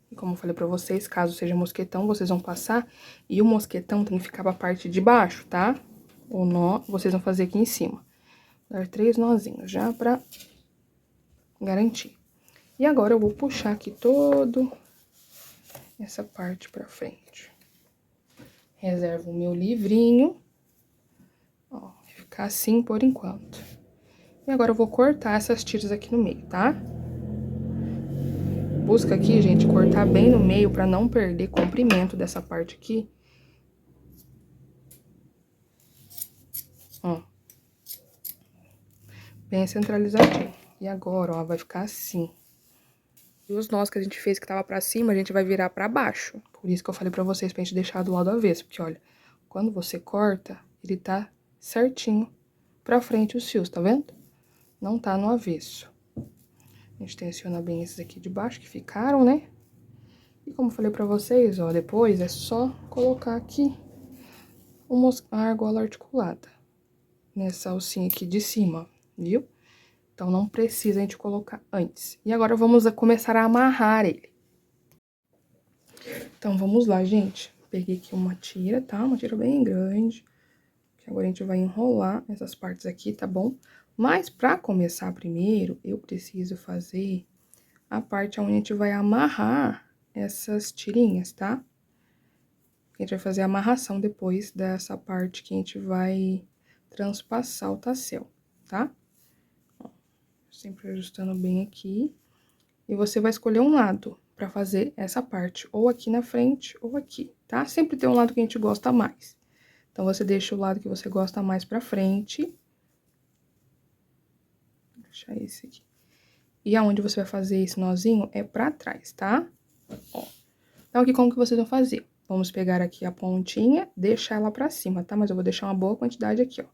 Speaker 1: E como eu falei pra vocês, caso seja mosquetão, vocês vão passar. E o mosquetão tem que ficar pra parte de baixo, tá? O nó, vocês vão fazer aqui em cima. Dar 3 nozinhos já pra garantir. E agora eu vou puxar aqui todo essa parte pra frente. Reservo o meu livrinho. Ó, vai ficar assim por enquanto. E agora eu vou cortar essas tiras aqui no meio, tá? Busca aqui, gente, cortar bem no meio pra não perder comprimento dessa parte aqui. Ó. Bem centralizadinho. E agora, ó, vai ficar assim. E os nós que a gente fez que tava pra cima, a gente vai virar pra baixo. Por isso que eu falei pra vocês pra gente deixar do lado avesso. Porque, olha, quando você corta, ele tá certinho pra frente os fios, tá vendo? Não tá no avesso. A gente tensiona bem esses aqui de baixo que ficaram, né? E como eu falei pra vocês, ó, depois é só colocar aqui a argola articulada. Nessa alcinha aqui de cima, viu? Então, não precisa a gente colocar antes. E agora, vamos começar a amarrar ele. Então, vamos lá, gente. Peguei aqui uma tira, tá? Uma tira bem grande. Que agora a gente vai enrolar essas partes aqui, tá bom? Mas, pra começar primeiro, eu preciso fazer a parte onde a gente vai amarrar essas tirinhas, tá? A gente vai fazer a amarração depois dessa parte que a gente vai transpassar o tassel, tá? Ó, sempre ajustando bem aqui. E você vai escolher um lado pra fazer essa parte, ou aqui na frente, ou aqui, tá? Sempre tem um lado que a gente gosta mais. Então, você deixa o lado que você gosta mais pra frente. Vou deixar esse aqui. E aonde você vai fazer esse nozinho é pra trás, tá? Ó. Então, aqui como que vocês vão fazer? Vamos pegar aqui a pontinha, deixar ela pra cima, tá? Mas eu vou deixar uma boa quantidade aqui, ó.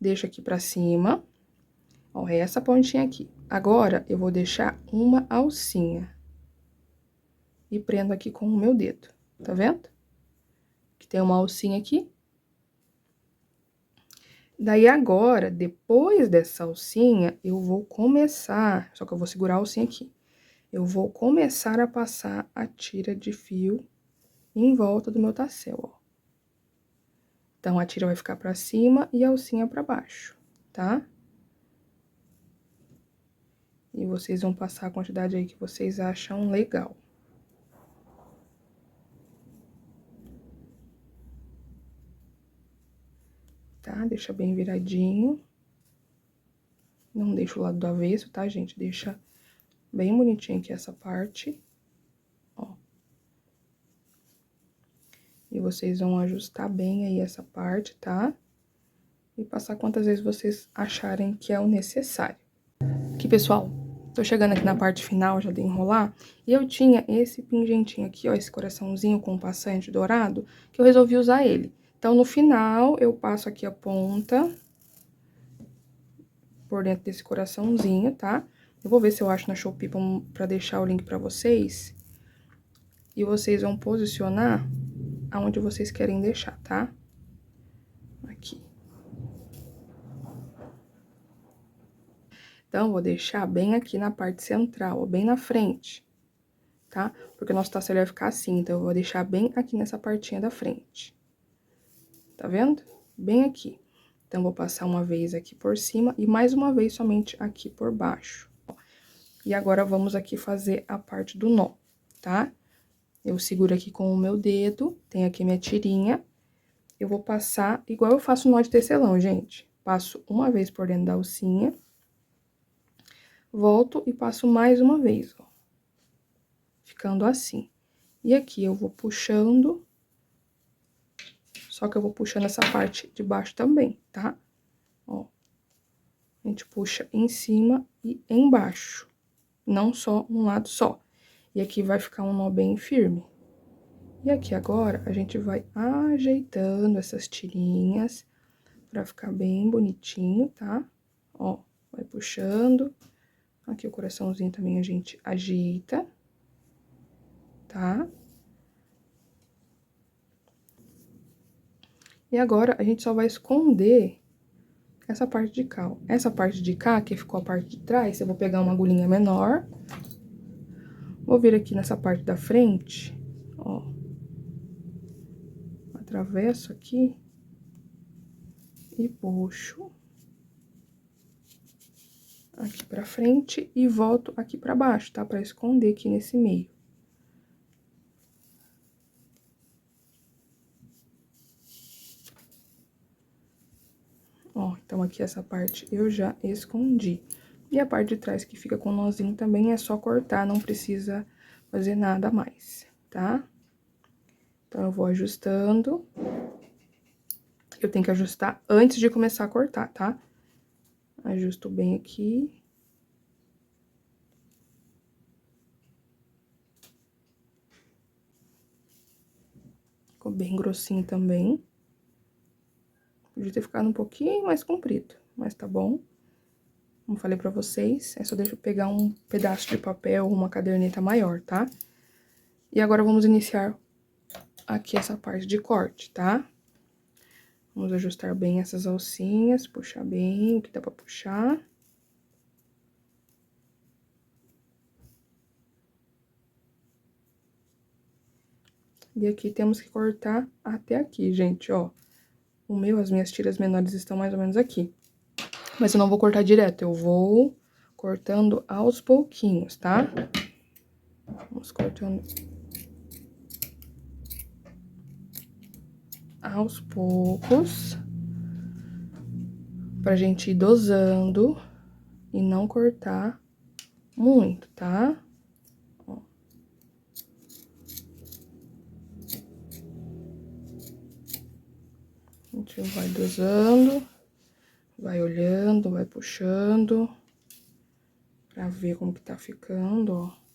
Speaker 1: Deixo aqui pra cima. Ó, é essa pontinha aqui. Agora, eu vou deixar uma alcinha. E prendo aqui com o meu dedo, tá vendo? Que tem uma alcinha aqui. Daí, agora, depois dessa alcinha, eu vou começar... Só que eu vou segurar a alcinha aqui. Eu vou começar a passar a tira de fio em volta do meu tassel, ó. Então, a tira vai ficar pra cima e a alcinha pra baixo, tá? E vocês vão passar a quantidade aí que vocês acham legal. Tá? Deixa bem viradinho. Não deixa o lado do avesso, tá, gente? Deixa bem bonitinho aqui essa parte. Ó. E vocês vão ajustar bem aí essa parte, tá? E passar quantas vezes vocês acharem que é o necessário. Aqui, pessoal, tô chegando aqui na parte final já de enrolar. E eu tinha esse pingentinho aqui, ó, esse coraçãozinho com passante dourado, que eu resolvi usar ele. Então, no final, eu passo aqui a ponta por dentro desse coraçãozinho, tá? Eu vou ver se eu acho na Shopee pra deixar o link pra vocês. E vocês vão posicionar aonde vocês querem deixar, tá? Aqui. Então, vou deixar bem aqui na parte central, ó, bem na frente, tá? Porque o nosso tassel vai ficar assim, então eu vou deixar bem aqui nessa partinha da frente. Tá vendo? Bem aqui. Então, vou passar uma vez aqui por cima e mais uma vez somente aqui por baixo. E agora, vamos aqui fazer a parte do nó, tá? Eu seguro aqui com o meu dedo, tem aqui minha tirinha. Eu vou passar, igual eu faço nó de tecelão, gente. Passo uma vez por dentro da alcinha. Volto e passo mais uma vez, ó. Ficando assim. E aqui eu vou puxando. Só que eu vou puxando essa parte de baixo também, tá? Ó. A gente puxa em cima e embaixo, não só um lado só. E aqui vai ficar um nó bem firme. E aqui agora, a gente vai ajeitando essas tirinhas pra ficar bem bonitinho, tá? Ó, vai puxando. Aqui o coraçãozinho também a gente ajeita, tá? E agora, a gente só vai esconder essa parte de cá, ó. Essa parte de cá, que ficou a parte de trás, eu vou pegar uma agulhinha menor. Vou vir aqui nessa parte da frente, ó. Atravesso aqui e puxo aqui pra frente e volto aqui pra baixo, tá? Pra esconder aqui nesse meio. Ó, então aqui essa parte eu já escondi. E a parte de trás que fica com o nozinho também é só cortar, não precisa fazer nada mais, tá? Então, eu vou ajustando. Eu tenho que ajustar antes de começar a cortar, tá? Ajusto bem aqui. Ficou bem grossinho também. Podia ter ficado um pouquinho mais comprido, mas tá bom. Como falei pra vocês, é só deixa eu pegar um pedaço de papel ou uma caderneta maior, tá? E agora vamos iniciar aqui essa parte de corte, tá? Vamos ajustar bem essas alcinhas, puxar bem o que dá pra puxar. E aqui temos que cortar até aqui, gente, ó. As minhas tiras menores estão mais ou menos aqui. Mas eu não vou cortar direto, eu vou cortando aos pouquinhos, tá? Vamos cortando aos poucos, pra gente ir dosando e não cortar muito, tá? Ó. A gente vai dosando, vai olhando, vai puxando, pra ver como que tá ficando, ó.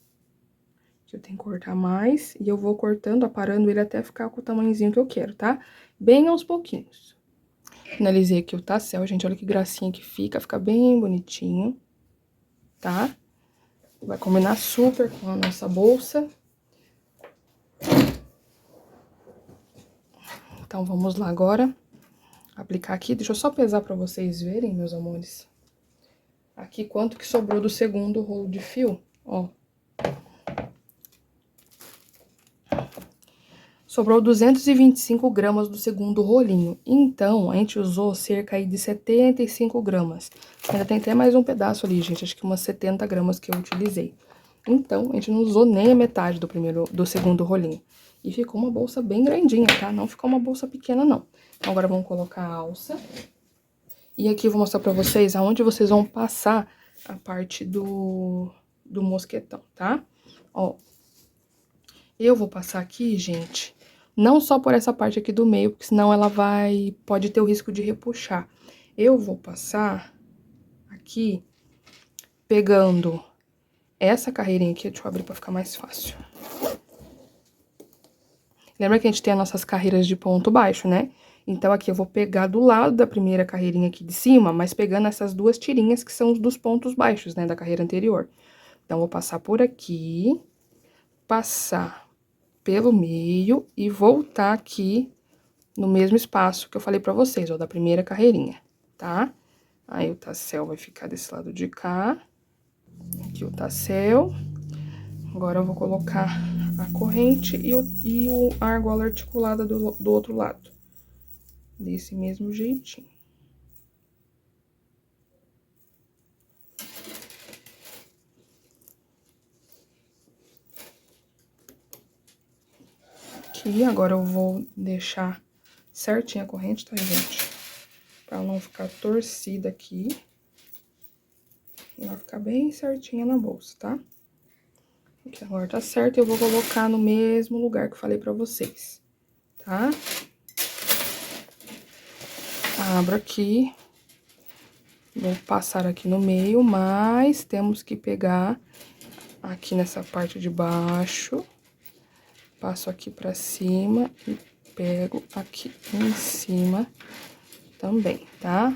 Speaker 1: Eu tenho que cortar mais, e eu vou cortando, aparando ele até ficar com o tamanhozinho que eu quero, tá? Bem aos pouquinhos. Finalizei aqui o tassel, gente, olha que gracinha que fica bem bonitinho, tá? Vai combinar super com a nossa bolsa. Então, vamos lá agora, aplicar aqui. Deixa eu só pesar pra vocês verem, meus amores. Aqui, quanto que sobrou do segundo rolo de fio, ó. Sobrou 225 gramas do segundo rolinho. Então, a gente usou cerca aí de 75 gramas. Ainda tem até mais um pedaço ali, gente. Acho que umas 70 gramas que eu utilizei. Então, a gente não usou nem a metade do segundo rolinho. E ficou uma bolsa bem grandinha, tá? Não ficou uma bolsa pequena, não. Então, agora vamos colocar a alça. E aqui eu vou mostrar pra vocês aonde vocês vão passar a parte do mosquetão, tá? Ó. Eu vou passar aqui, gente, não só por essa parte aqui do meio, porque senão ela pode ter o risco de repuxar. Eu vou passar aqui, pegando essa carreirinha aqui, deixa eu abrir pra ficar mais fácil. Lembra que a gente tem as nossas carreiras de ponto baixo, né? Então, aqui eu vou pegar do lado da primeira carreirinha aqui de cima, mas pegando essas duas tirinhas que são os dos pontos baixos, né, da carreira anterior. Então, vou passar por aqui, passar pelo meio e voltar aqui no mesmo espaço que eu falei pra vocês, ó, da primeira carreirinha, tá? Aí, o tassel vai ficar desse lado de cá. Aqui o tassel. Agora, eu vou colocar a corrente a argola articulada do outro lado. Desse mesmo jeitinho. Aqui, agora eu vou deixar certinha a corrente, tá, gente? Pra ela não ficar torcida aqui. E ela ficar bem certinha na bolsa, tá? Aqui agora tá certo, eu vou colocar no mesmo lugar que eu falei pra vocês, tá? Abro aqui. Vou passar aqui no meio, mas temos que pegar aqui nessa parte de baixo. Passo aqui pra cima e pego aqui em cima também, tá?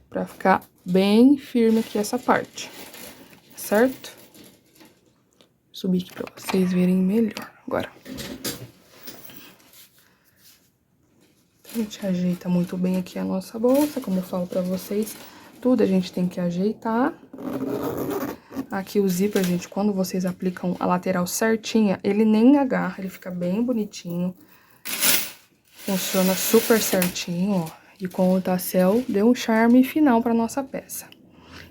Speaker 1: Pra ficar bem firme aqui essa parte, certo? Subir aqui pra vocês verem melhor agora. A gente ajeita muito bem aqui a nossa bolsa, como eu falo pra vocês, tudo a gente tem que ajeitar. Aqui o zíper, gente, quando vocês aplicam a lateral certinha, ele nem agarra, ele fica bem bonitinho. Funciona super certinho, ó. E com o tassel, deu um charme final pra nossa peça.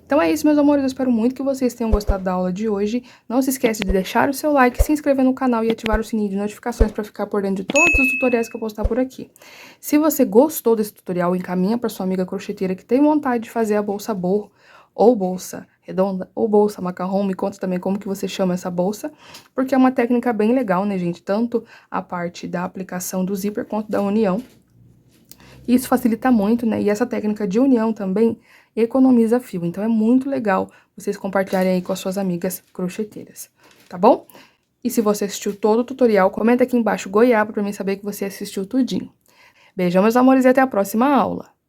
Speaker 1: Então é isso, meus amores, eu espero muito que vocês tenham gostado da aula de hoje. Não se esquece de deixar o seu like, se inscrever no canal e ativar o sininho de notificações para ficar por dentro de todos os tutoriais que eu postar por aqui. Se você gostou desse tutorial, encaminha para sua amiga crocheteira que tem vontade de fazer a bolsa borro, ou bolsa redonda, ou bolsa macarrão. Me conta também como que você chama essa bolsa, porque é uma técnica bem legal, né, gente? Tanto a parte da aplicação do zíper quanto da união. Isso facilita muito, né? E essa técnica de união também economiza fio. Então, é muito legal vocês compartilharem aí com as suas amigas crocheteiras, tá bom? E se você assistiu todo o tutorial, comenta aqui embaixo goiaba pra mim saber que você assistiu tudinho. Beijão, meus amores, e até a próxima aula!